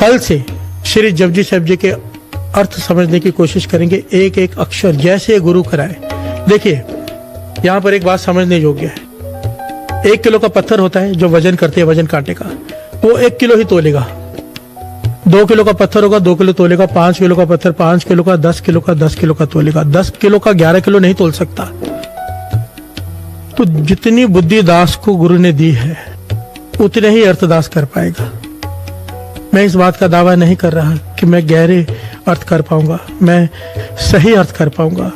कल से श्री जपजी साहिब जी के अर्थ समझने की कोशिश करेंगे, एक एक अक्षर जैसे गुरु कराए। देखिए यहाँ पर एक बात समझने योग्य है। 1 किलो का पत्थर होता है जो वजन करते हैं, वजन कांटे का, वो 1 किलो ही तोलेगा। 2 किलो का पत्थर होगा 2 किलो तोलेगा, 5 किलो का पत्थर 5 किलो का, 10 किलो का 10 किलो का तोलेगा। 10 किलो का 11 किलो नहीं तोल सकता। तो जितनी बुद्धि दास को गुरु ने दी है उतने ही अर्थ दास कर पाएगा। मैं इस बात का दावा नहीं कर रहा कि मैं गहरे अर्थ कर पाऊंगा, मैं सही अर्थ कर पाऊंगा,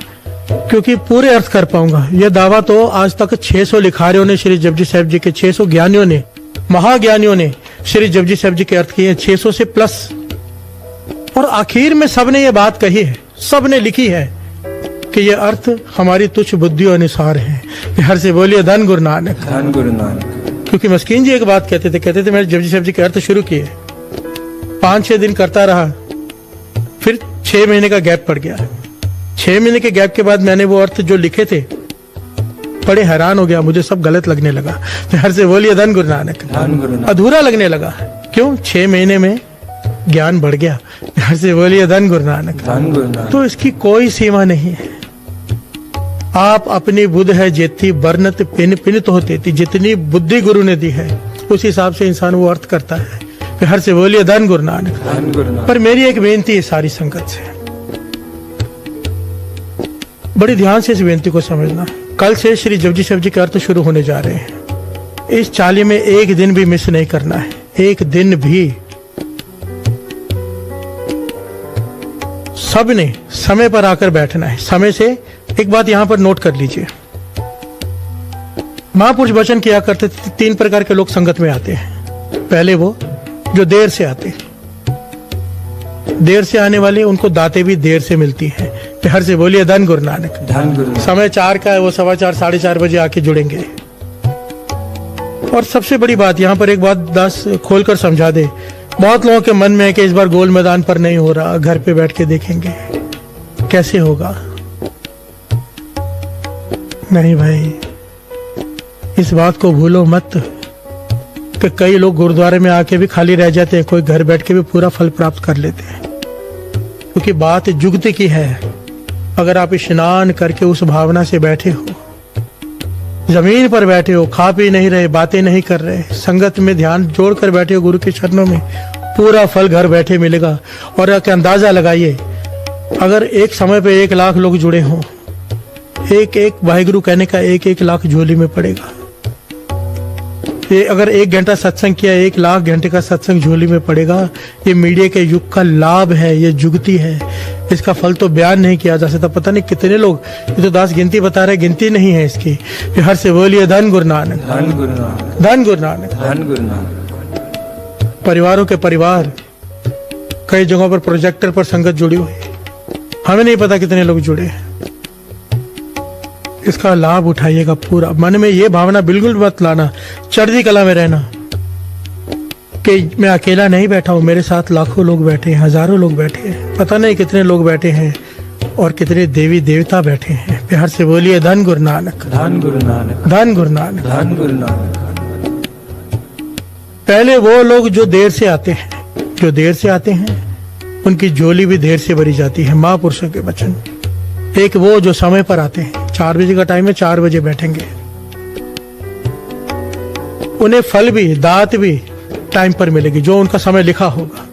क्योंकि पूरे अर्थ कर पाऊंगा। यह दावा तो आज तक 600 लिखारियों ने, श्री जपजी साहिब जी के 600 ज्ञानियों ने, महाज्ञानियों ने श्री जपजी साहिब जी के अर्थ किए, 600 से प्लस। और आखिर में सबने ये बात कही है, सबने लिखी है कि ये अर्थ हमारी तुच्छ बुद्धि अनुसार है। हर से बोलिए धन गुरु नानक। धन गुरु नानक। क्योंकि मस्कीन जी एक बात कहते थे मैंने जपजी साहिब जी के अर्थ शुरू किए, 5-6 दिन करता रहा, फिर 6 महीने का गैप पड़ गया। 6 महीने के गैप के बाद मैंने वो अर्थ जो लिखे थे बड़े हैरान हो गया, मुझे सब गलत लगने लगा। प्यार से बोलिए धन गुरु नानक। धन गुरु नानक। अधूरा लगने लगा। क्यों? 6 महीने में ज्ञान बढ़ गया। प्यार से बोलिए धन गुरु नानक। धन गुरु नानक। तो इसकी कोई सीमा नहीं है। आप अपनी बुद्ध है जेती बरनत पिन पिन तो होती थी, जितनी बुद्धि गुरु ने दी है उस हिसाब से इंसान वो अर्थ करता है। प्यार से बोलिए धन गुरु नानक। धन गुरु नानक। पर मेरी एक बेनती है सारी संगत से, बड़ी ध्यान से इस बेनती को समझना। कल से श्री जपजी साहब जी के अर्थ शुरू होने जा रहे हैं। इस चाली में एक दिन भी मिस नहीं करना है, एक दिन भी। सब ने समय पर आकर बैठना है। समय से एक बात यहां पर नोट कर लीजिए, महापुरुष वचन किया करते थे 3 प्रकार के लोग संगत में आते हैं। पहले वो जो देर से आते, देर से आने वाले उनको दातें भी देर से मिलती हैं। प्यार से बोलिए धन गुरु नानक। धन गुरु नानक। समय 4 का है, वो 4:15 4:30 बजे आके जुड़ेंगे। और सबसे बड़ी बात यहां पर एक बात दास खोलकर समझा दे। बहुत लोगों के मन में है कि इस बार गोल मैदान पर नहीं हो रहा, घर पे बैठ के देखेंगे। कैसे होगा? नहीं भाई, इस बात को भूलो मत कि कई लोग गुरुद्वारे में आके भी खाली रह जाते हैं, कोई घर बैठ के भी पूरा फल प्राप्त कर लेते हैं। क्योंकि बात जुगत की है। अगर आप स्नान करके उस भावना से बैठे हो, जमीन पर बैठे हो, खा पी नहीं रहे, बातें नहीं कर रहे, संगत में ध्यान जोड़कर बैठे हो गुरु के चरणों में, पूरा फल घर बैठे मिलेगा। और एक अंदाजा लगाइए, अगर एक समय पे 1 लाख लोग जुड़े हों, एक वाहिगुरु कहने का 1 लाख झोली में पड़ेगा। ये अगर 1 घंटा सत्संग किया, 1 लाख घंटे का सत्संग झोली में पड़ेगा। ये मीडिया के युग का लाभ है, ये जुगती है। इसका फल तो बयान नहीं किया जा सकता। पता नहीं कितने लोग, ये तो दास गिनती बता रहे, गिनती नहीं है इसकी। हर से बोलिए धन गुरु नानक। धन गुरु नानक। धन गुरु नानक। धन गुरु नानक। परिवारों के परिवार, कई जगहों पर प्रोजेक्टर पर संगत जुड़ी हुई है, हमें नहीं पता कितने लोग जुड़े हैं। इसका लाभ उठाइएगा पूरा। मन में ये भावना बिल्कुल मत लाना, चढ़ती कला में रहना कि मैं अकेला नहीं बैठा हूं, मेरे साथ लाखों लोग बैठे हैं, हजारों लोग बैठे हैं, पता नहीं कितने लोग बैठे हैं और कितने देवी देवता बैठे हैं। प्यार से बोलिए धन गुरु नानक। धन गुरु नानक। धन गुरु नानक। धन गुरु नानक। पहले वो लोग जो देर से आते हैं, जो देर से आते हैं उनकी झोली भी देर से भरी जाती है। महापुरुषों के वचन। एक वो जो समय पर आते हैं, 4 बजे का टाइम है, 4 बजे बैठेंगे, उन्हें फल भी दात भी टाइम पर मिलेगी, जो उनका समय लिखा होगा।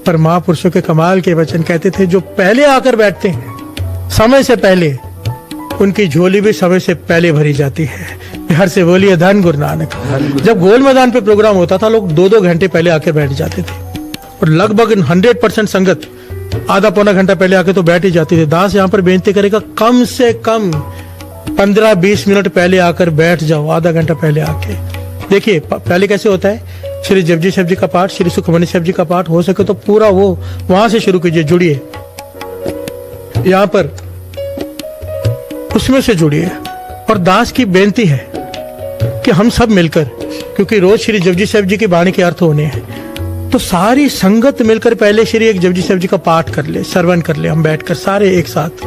पर महापुरुषों के कमाल के वचन कहते थे, जो पहले आकर बैठते हैं समय से पहले, उनकी झोली भी समय से पहले भरी जाती है। हर से बोलिए धन गुरु नानक। जब गोल मैदान पे प्रोग्राम होता था, लोग 2-2 घंटे पहले आके बैठ जाते थे और लगभग 100% संगत आधा पौना घंटा पहले आके तो बैठ ही जाती थी। दास यहाँ पर बेनती करेगा, कम से कम 15-20 मिनट पहले आकर बैठ जाओ, आधा घंटा पहले आके। देखिए पहले कैसे होता है, श्री जपजी साहब जी का पाठ, श्री सुखमनी साहब जी का पाठ, हो सके तो पूरा वो वहां से शुरू कीजिए, जुड़िए यहाँ पर, उसमें से जुड़िए। और दास की बेनती है कि हम सब मिलकर, क्योंकि रोज श्री जपजी साहब जी की वाणी के अर्थ होने हैं, तो सारी संगत मिलकर पहले श्री एक जपजी साहब जी का पाठ कर ले, श्रवण कर ले, हम बैठकर सारे एक साथ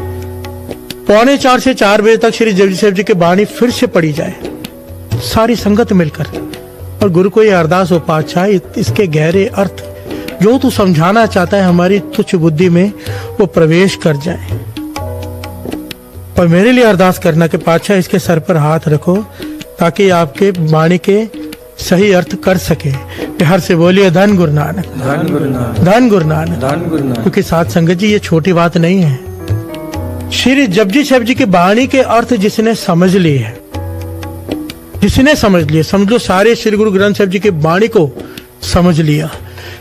3:45 से 4 बजे तक श्री जपजी साहब जी की वाणी फिर से पढ़ी जाए, सारी संगत मिलकर। और गुरु को ये अरदास हो, पातशाह इसके गहरे अर्थ जो तू समझाना चाहता है हमारी तुच्छ बुद्धि में वो प्रवेश कर जाए। और मेरे लिए अरदास करना कि पातशाह इसके सर पर हाथ रखो ताकि आपके वाणी के सही अर्थ कर सके। हर से बोलिए धन गुरु नानक। धन गुरु नानक। धन गुरु नानक। धन गुरु नानक। क्योंकि साथ संगत जी ये छोटी बात नहीं है। श्री जपजी साहब जी की वाणी के अर्थ जिसने समझ लिए है, जिसने समझ लिया, समझ लो सारे श्री गुरु ग्रंथ साहब जी की वाणी को समझ लिया।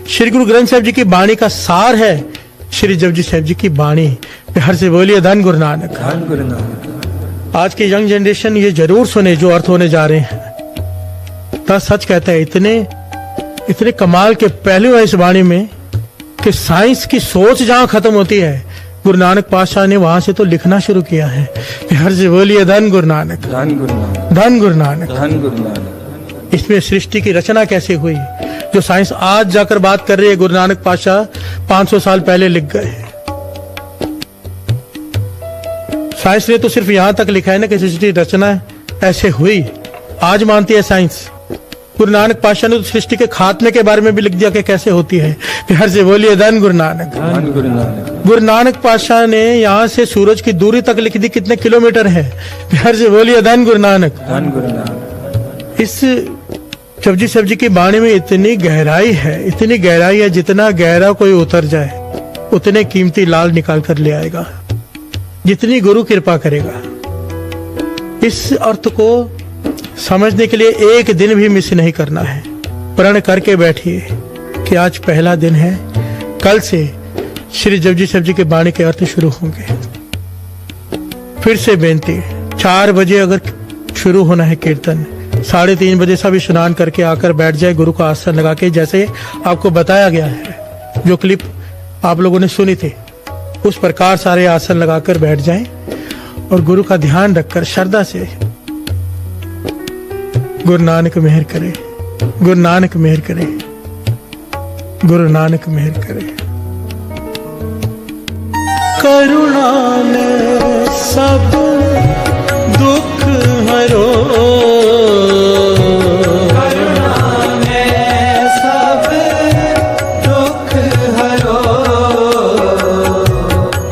श्री गुरु ग्रंथ साहब जी की वाणी का सार है श्री जपजी साहब जी की वाणी। हर से बोलिए धन गुरु नानक। धन गुरु नानक। आज की यंग जनरेशन ये जरूर सुने जो अर्थ होने जा रहे हैं। तो सच कहता है, इतने कमाल के पहलू है इस वाणी में कि साइंस की सोच जहां खत्म होती है, गुरु नानक पातशाह ने वहां से तो लिखना शुरू किया है। हर से बोलिए धन गुरु नानक। धन गुरु नानक। धन गुरु नानक। धन गुरु नानक। इसमें सृष्टि की रचना कैसे हुई, जो साइंस आज जाकर बात कर रही है, गुरु नानक पातशाह 500 साल पहले लिख गए। साइंस ने तो सिर्फ यहां तक लिखा है ना कि सृष्टि रचना ऐसे हुई, आज मानती है साइंस। गुरु नानक पातशाह ने तो सृष्टि के खात्मे के बारे में भी लिख दिया कि कैसे होती है। प्यार से बोलिए धन गुरु नानक। धन गुरु नानक। गुरु नानक पातशाह ने यहाँ से सूरज की दूरी तक लिख दी, कितने किलोमीटर है। प्यार से बोलिए धन गुरु नानक। धन गुरु नानक। इस जपजी साहब जी की बाणी में इतनी गहराई है, इतनी गहराई है, जितना गहरा कोई उतर जाए उतने कीमती लाल निकाल कर ले आएगा, जितनी गुरु कृपा करेगा। इस अर्थ को समझने के लिए एक दिन भी मिस नहीं करना है। प्रण करके बैठिए कि आज पहला दिन है, कल से श्री जपजी साहब जी के बाणी के अर्थ शुरू होंगे। फिर से बेनती, 4 बजे अगर शुरू होना है कीर्तन, 3:30 बजे सब स्नान करके आकर बैठ जाए गुरु का आसन लगा के, जैसे आपको बताया गया है। जो क्लिप आप लोगों ने सुनी थी उस प्रकार सारे आसन लगाकर बैठ जाएं और गुरु का ध्यान रखकर श्रद्धा से गुरु नानक मेहर करे, गुरु नानक मेहर करे, गुरु नानक मेहर करे। करुणा में सब दुख हरो, करुणा में सब दुख हरो,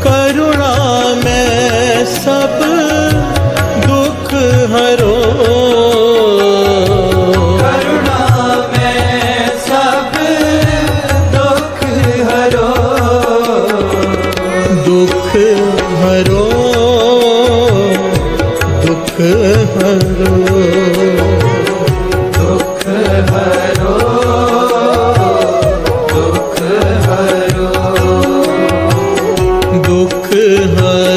करुणा में सब दुख हरो, करुणा में सब दुख हरो, दुख हरो, दुख हरो, दुख हरो, दुख हरो, दुख हरो,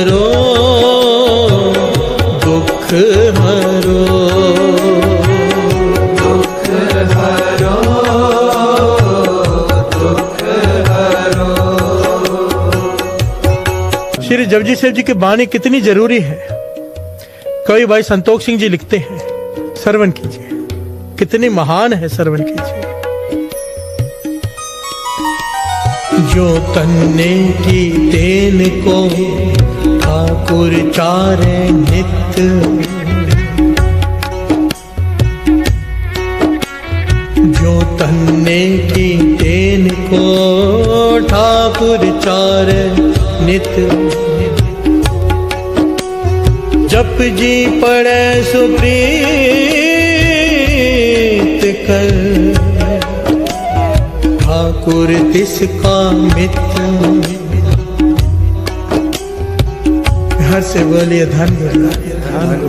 दुख हरो, दुख हरो, दुख हरो। श्री जपजी साहब जी की बाणी कितनी जरूरी है। कवि भाई संतोष सिंह जी लिखते हैं, श्रवण कीजिए, कितनी महान है, श्रवण कीजिए। जो तन्ने की देन को ठाकुर चारे नित, जो तन्ने की देन को ठाकुर चारे नित, जप जी पड़े सुप्रीत कर, ठाकुर तिसका मित्र। हर से बोलिए धन गुरु नानक।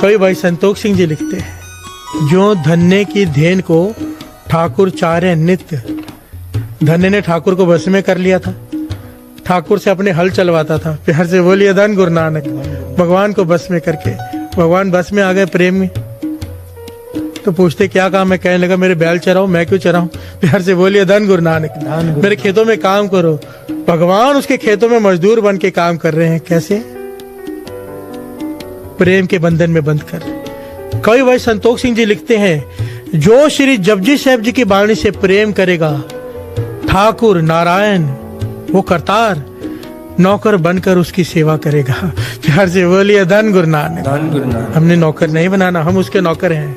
कवि भाई संतोष सिंह जी लिखते हैं, जो धन्य की धेन को ठाकुर चारे नित्य। धन्य ने ठाकुर को बस में कर लिया था, ठाकुर से अपने हल चलवाता था। प्यार से बोलिए धन गुरु नानक। भगवान को बस में करके, भगवान बस में आ गए प्रेम में, तो पूछते क्या काम है, कहने लगा मेरे बैल चराओ, मैं क्यों चराऊं। प्यार से बोलिए धन गुरु नानक। मेरे खेतों में काम करो। भगवान उसके खेतों में मजदूर बन के काम कर रहे हैं, कैसे? प्रेम के बंधन में बंध कर। कवि भाई संतोष सिंह जी लिखते हैं, जो श्री जपजी साहब जी की बाणी से प्रेम करेगा, ठाकुर नारायण वो करतार नौकर बनकर उसकी सेवा करेगा। प्यार से बोलिए धन गुरु नानक। धन गुरु नानक। हमने नौकर नहीं बनाना, हम उसके नौकर हैं।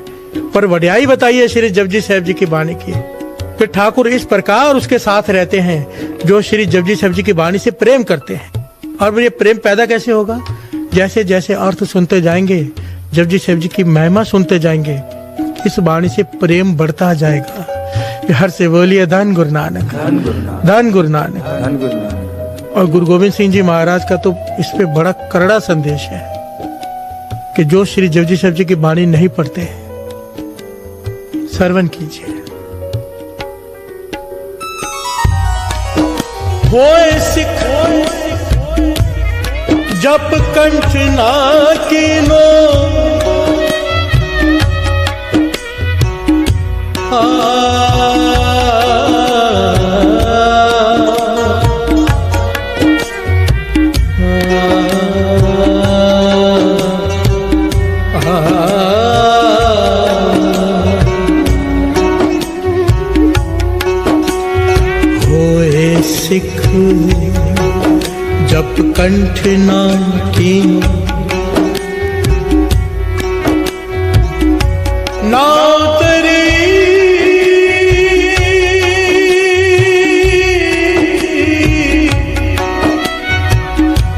पर वड्याई बताइए श्री जपजी साहब जी की बाणी की। फिर ठाकुर इस प्रकार उसके साथ रहते हैं जो श्री जपजी साहब जी की बाणी से प्रेम करते हैं। और ये प्रेम पैदा कैसे होगा? जैसे जैसे अर्थ सुनते जाएंगे, जपजी साहब जी की महिमा सुनते जाएंगे, इस बाणी से प्रेम बढ़ता जाएगा। हर से बोलिए धन गुरु नानक। धन गुरु नानक। धन गुरु नानक। धन गुरु नानक। और गुरु गोविंद सिंह जी महाराज का तो इस पे बड़ा करड़ा संदेश है कि जो श्री जपजी साहब जी की बाणी नहीं पढ़ते, श्रवण कीजिए। होए सिख जप कंठ ना कीनो, होए सिख जप कंठ ना कीनो, नाव तेरी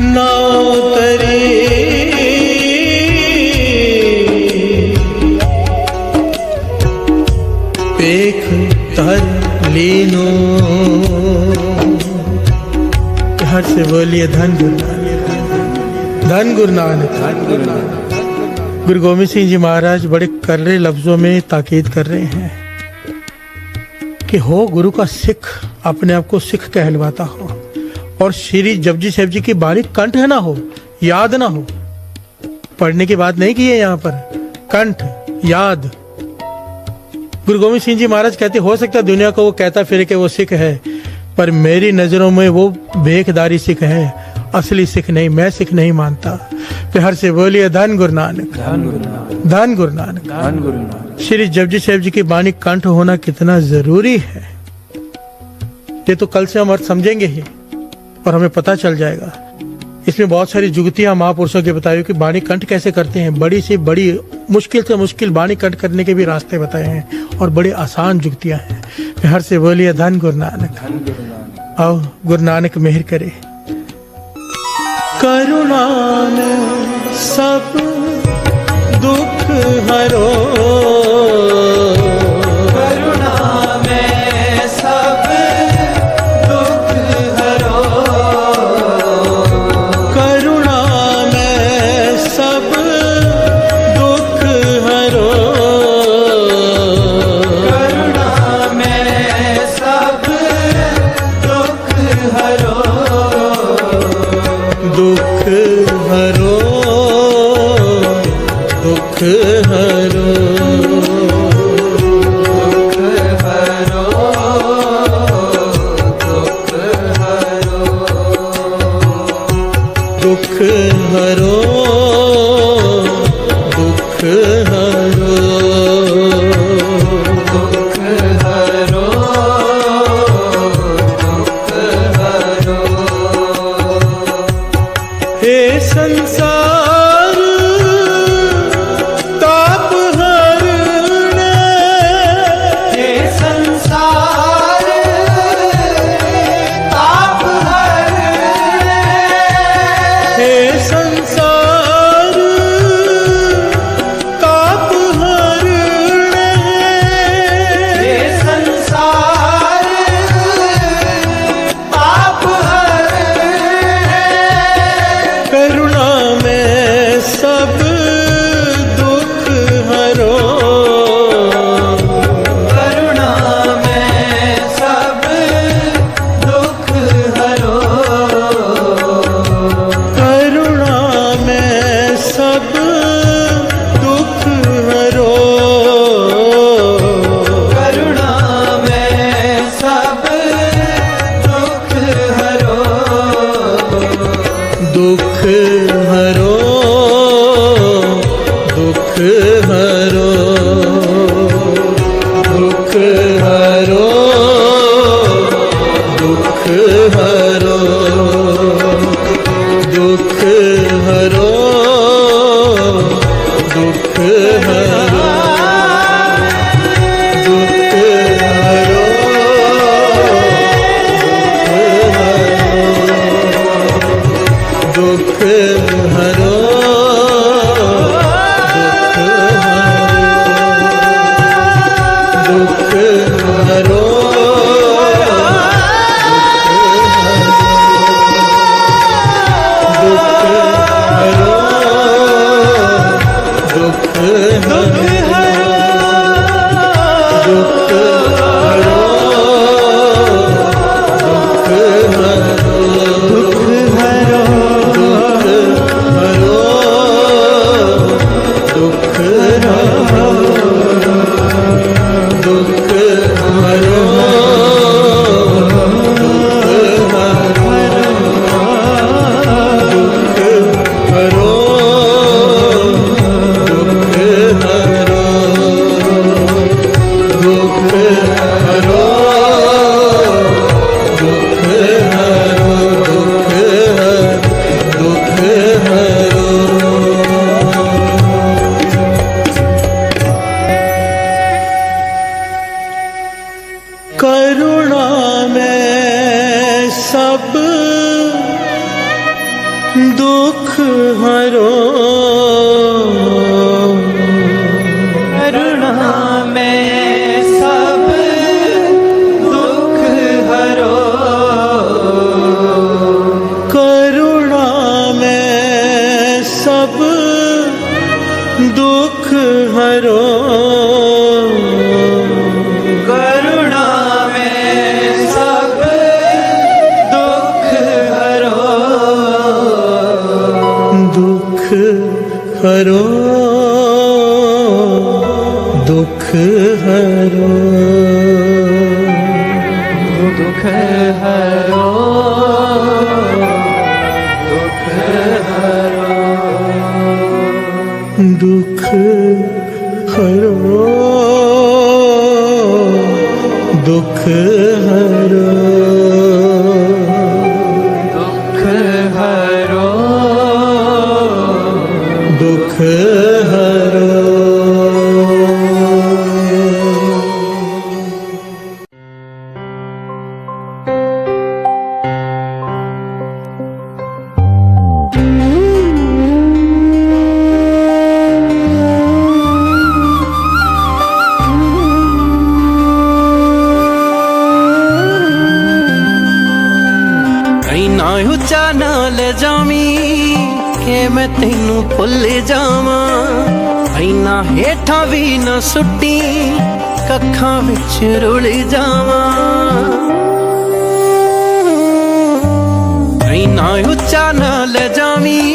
नाव तेरी पेख तर लीनो। हर से बोलिए धन गुरु नानक, धन गुरु नानक, धन गुरु नानक। गुरु गोविंद सिंह जी महाराज बड़े करड़े लफ्जों में ताकीद कर रहे हैं कि हो गुरु का सिख, अपने आप को सिख कहलवाता हो, और श्री जपजी साहिब जी की बारीक कंठ है ना हो, याद ना हो। पढ़ने की बात नहीं की है यहाँ पर, कंठ याद। गुरु गोविंद सिंह जी महाराज कहते हो सकता है दुनिया को वो कहता फिरे कि वो सिख है, पर मेरी नजरों में वो भेखदारी सिख है, असली सिख नहीं। मैं सिख नहीं मानता। प्यार से बोलिए धन गुरु नानक, धन गुरु नानक, धन गुरु नानक, धन गुरु नानक। श्री जपजी साहिब जी की बाणी कंठ होना कितना जरूरी है, ये तो कल से हम अर्थ समझेंगे ही और हमें पता चल जाएगा। इसमें बहुत सारी जुगतियां महापुरुषों के बताई कि बाणी कंठ कैसे करते हैं। बड़ी से बड़ी मुश्किल से मुश्किल बाणी कंठ करने के भी रास्ते बताए हैं और बड़े आसान जुगतियां हैं। हर से बोलिए धन गुरु नानक, धन गुरु नानक। आओ गुरु नानक मेहर करे। करुणा में सब दुख हरो, करुणा में सब दुख हरो, करुणा में सब दुख हरो, करुणा में सब दुख हरो, दुख हरो, दुख हरो, दुख हरो, दुख हरो, दुख हरो, दुख हरो, दुख हरो, दुख हरो। हे संसार ताप हरणे, हे संसार ताप हरणे, हे संसार ताप हरणे, हे संसार ताप हरणे, करुणा में सब दुख हरो, करुणा में सब दुख हरो, करुणा में सब दुख हरो, करुणा में सब दुख हरो, दुख हरो, दुख हरो, दुख हरो, दुख हरो, दुख हरो, दुख हरो, दुख हरो, दुख हरो, दुख हरो, दुख हरो, दुख हरो। दुख हरो करुणा में सब दुख हरो दुख हरो दुख हरो दुख हरो दुख हरो दुख हरो दुख हरो दुख हरो दुख हरो ਇੰਨਾ ਉੱਚਾ ਨਾ ਲੈ ਜਾਵੀਂ ਕਿ ਮੈਂ ਤੈਨੂੰ ਭੁੱਲ ਜਾਵਾਂ ਇੰਨਾ ਹੇਠਾਂ ਵੀ ਨਾ ਸੁੱਟੀ ਕੱਖਾਂ ਵਿੱਚ ਰੁਲ ਜਾਵਾਂ ਇੰਨਾ ਉੱਚਾ ਨਾ ਲੈ ਜਾਵੀਂ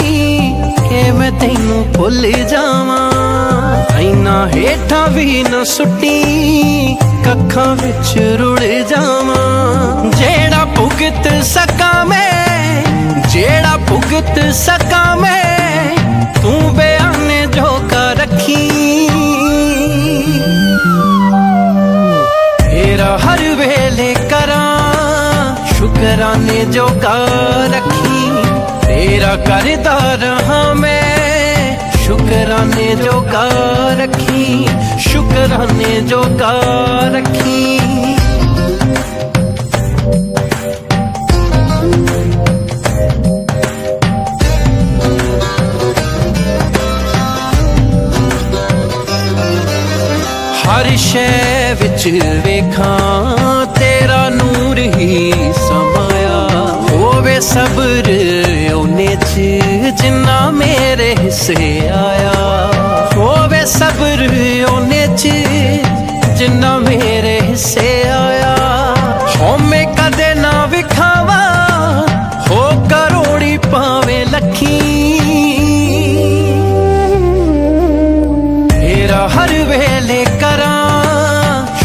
ਕਿ ਮੈਂ ਤੈਨੂੰ ਭੁੱਲ ਜਾਵਾਂ ਇੰਨਾ ਹੇਠਾਂ ਵੀ ਨਾ ਸੁੱਟੀ ਕੱਖਾਂ ਵਿੱਚ ਰੁਲ ਜਾਵਾਂ ਜਿਹੜਾ ਭੁਗਤ ਸਕਾਂ ਮੈਂ ਜਿਹੜਾ ਭੁਗਤ ਸਕਾਂ ਮੈਂ ਤੂੰ ਬਿਆਨੇ ਜੋ ਕਰ ਰੱਖੀ ਤੇਰਾ ਹਰ ਵੇਲੇ ਕਰਾਂ ਸ਼ੁਕਰਾਨੇ ਜੋ ਕਰ ਰੱਖੀ ਤੇਰਾ ਕਰਦਾ ਰਹਾ ਮੈਂ ਸ਼ੁਕਰਾਨੇ ਜੋ ਕਰ ਰੱਖੀ ਸ਼ੁਕਰਾਨੇ ਜੋ ਕਰ ਰੱਖੀ हर शै विच वेखां तेरा नूर ही समाया होवे सब्र ओने च जिन्ना मेरे हिस्से आया होवे सब्र ओने च जिन्ना मेरे हिस्से आया होमे कदे ना विखावा हो करोड़ी पावे लखी तेरा हर वेले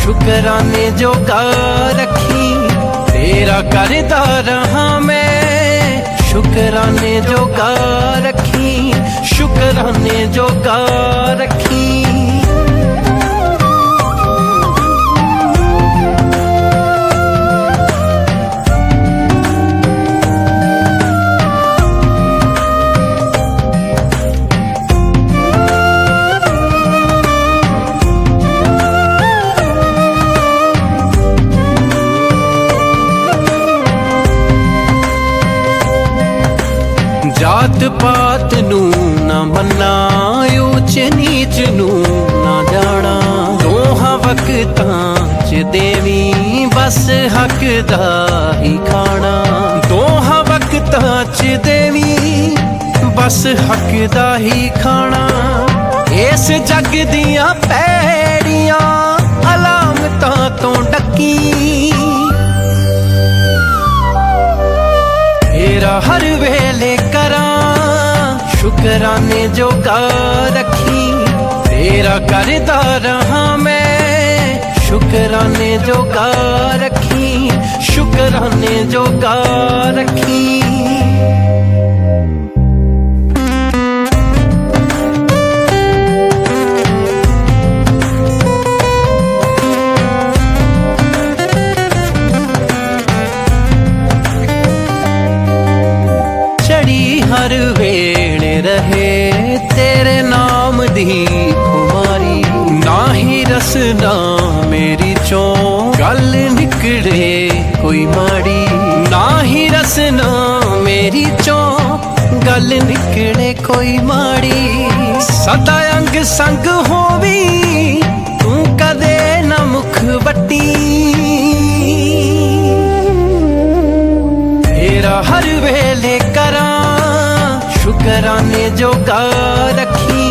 शुकराने जो कर रखी तेरा करदा रहा मैं शुकराने जो कर रखी शुकराने जो कर रखी जात पात नू ना मन्ना ऊच नीच नू ना जाना दोहां वक्तां च देवी बस हक दा ही खाना दोहां वक्तां च देवी बस हक दा ही खाना इस जग दियां पैड़ियां अलामतां तो डकी तेरा हर वेले करा शुकराने जो कर रखी तेरा करदा रहा मैं शुकराने जो कर रखी शुकराने जो कर रखी हर वेले रहे तेरे नाम दी खुमारी ना ही रसना मेरी चो गल निकले कोई माड़ी ना ही रसना मेरी चो गल निकले कोई माड़ी सदा अंग संग होवी तू कदे न मुख बट्टी तेरा हर वेले करा शुकराने जो कर रखी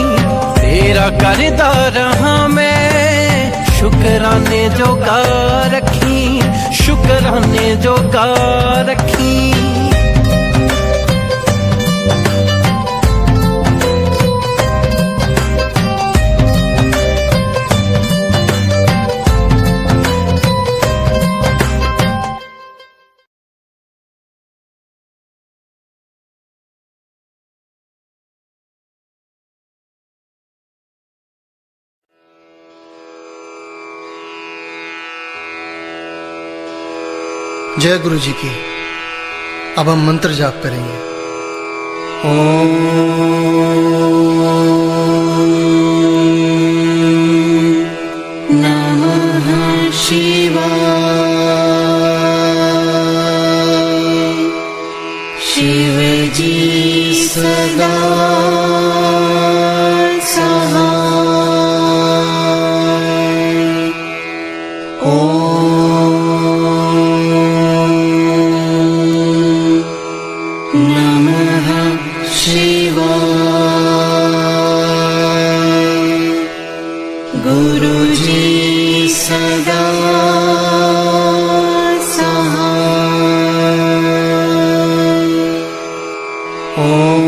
तेरा तेरा करदा रहा मैं शुकराने जोगा रखी, शुकराने जोगा रखी। जय गुरु जी की। अब हम मंत्र जाप करेंगे। ओम नमः शिवाय। शिव जी सदा सहाय। नमः शिवाय। गुरुजी सदा सहाय। ओम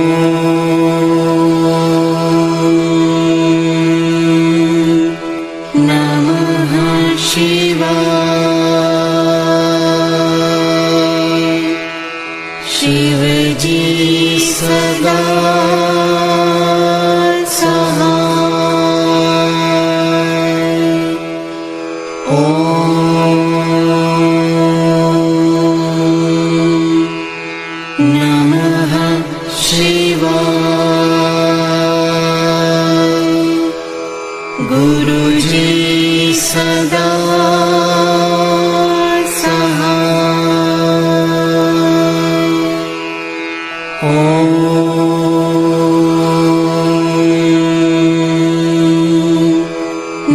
नमः शिवाय। शिव जी सदा सहाय। ओम नमः शिवाय। गुरुजी सदा सहाय। ओम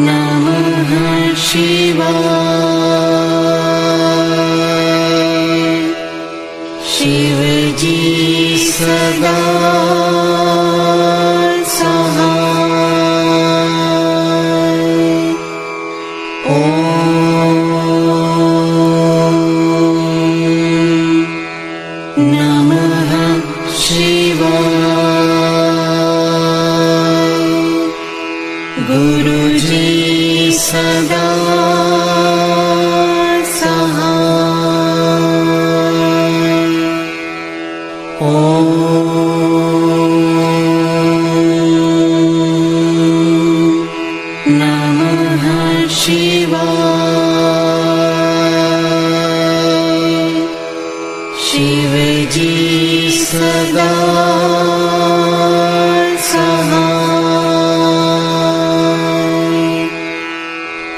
नमः शिवाय। शिव जी सदा सहाय। ओम नमः शिवाय। गुरुजी सदा सहाय। ओम नमः शिवाय। शिव जी सदा सहाय।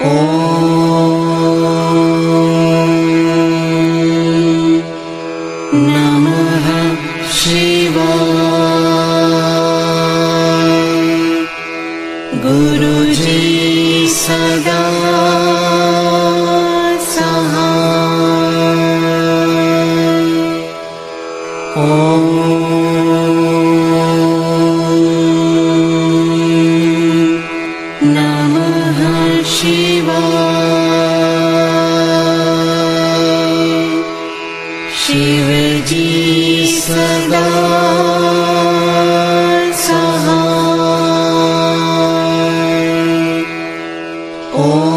ओम नमः शिवाय। गुरुजी सदा सहाय। ओम नमः शिवाय। शिव जी सदा सहाय। ओम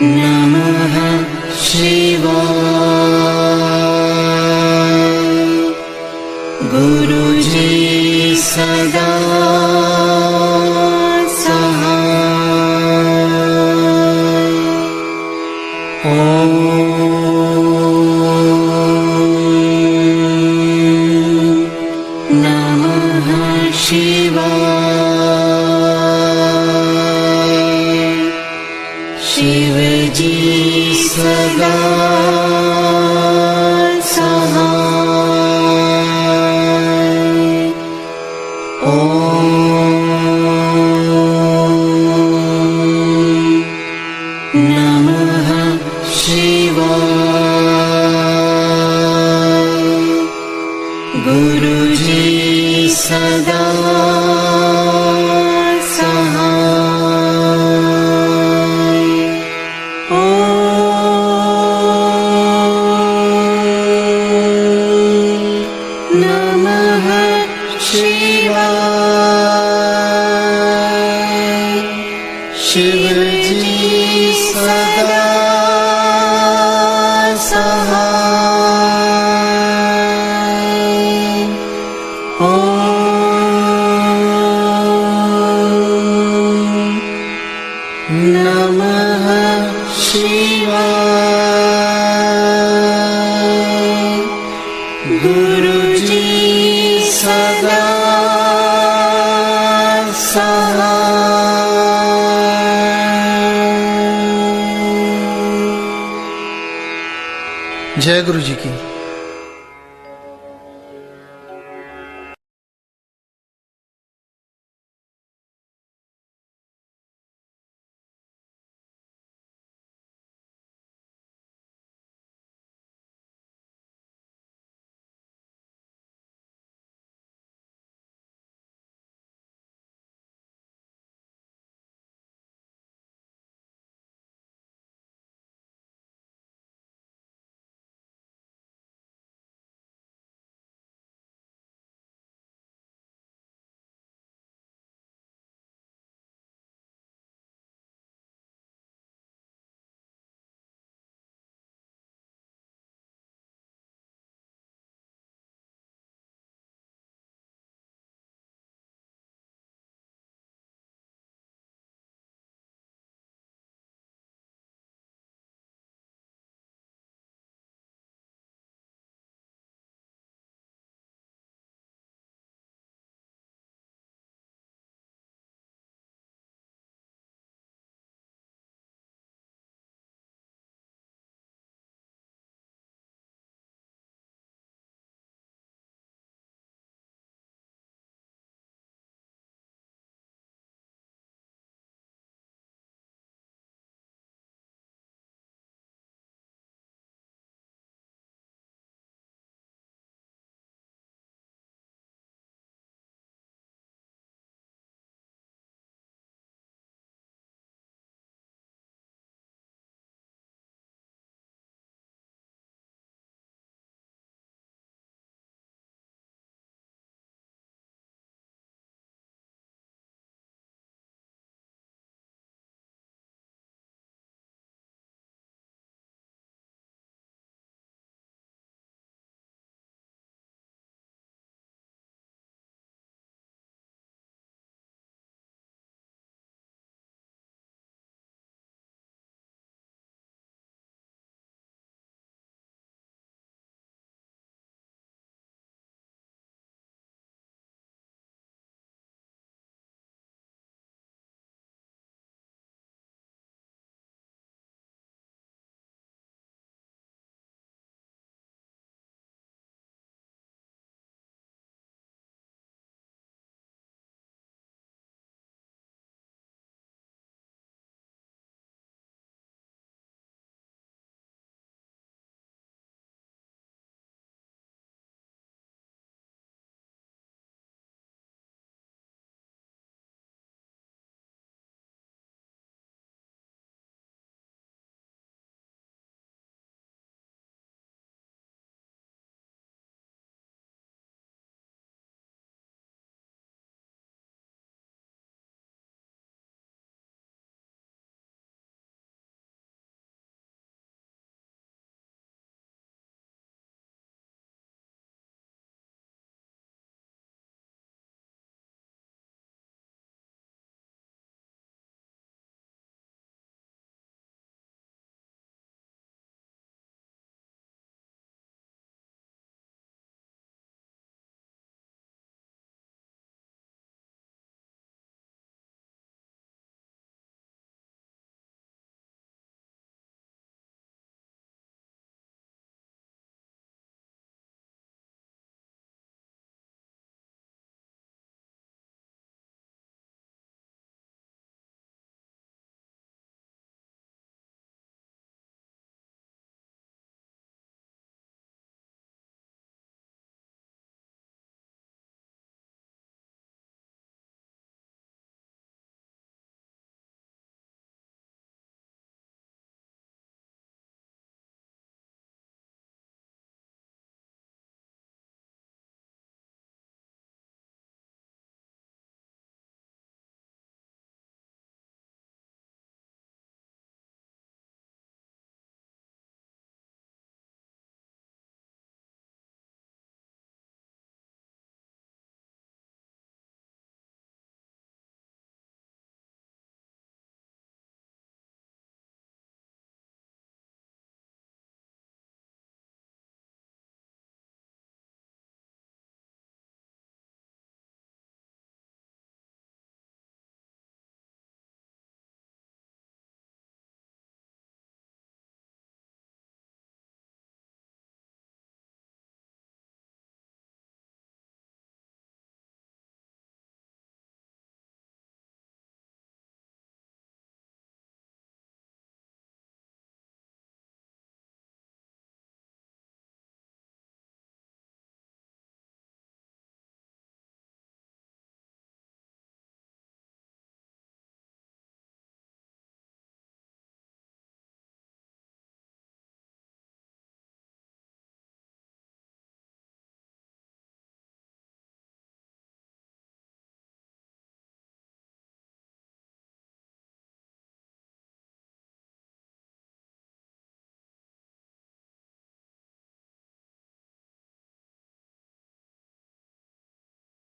नमः शिवाय। गुरुजी सदा सहाय। ओम नमः शिवाय। शिव जी सदा सहाय। ओम नमः शिवाय। गुरु जी सदा सहाय। ओम नमः शिवाय। शिव जी सदा सहाय। ओम नमः शिवाय। गुरु जी सदा सहाय। जय गुरु जी की।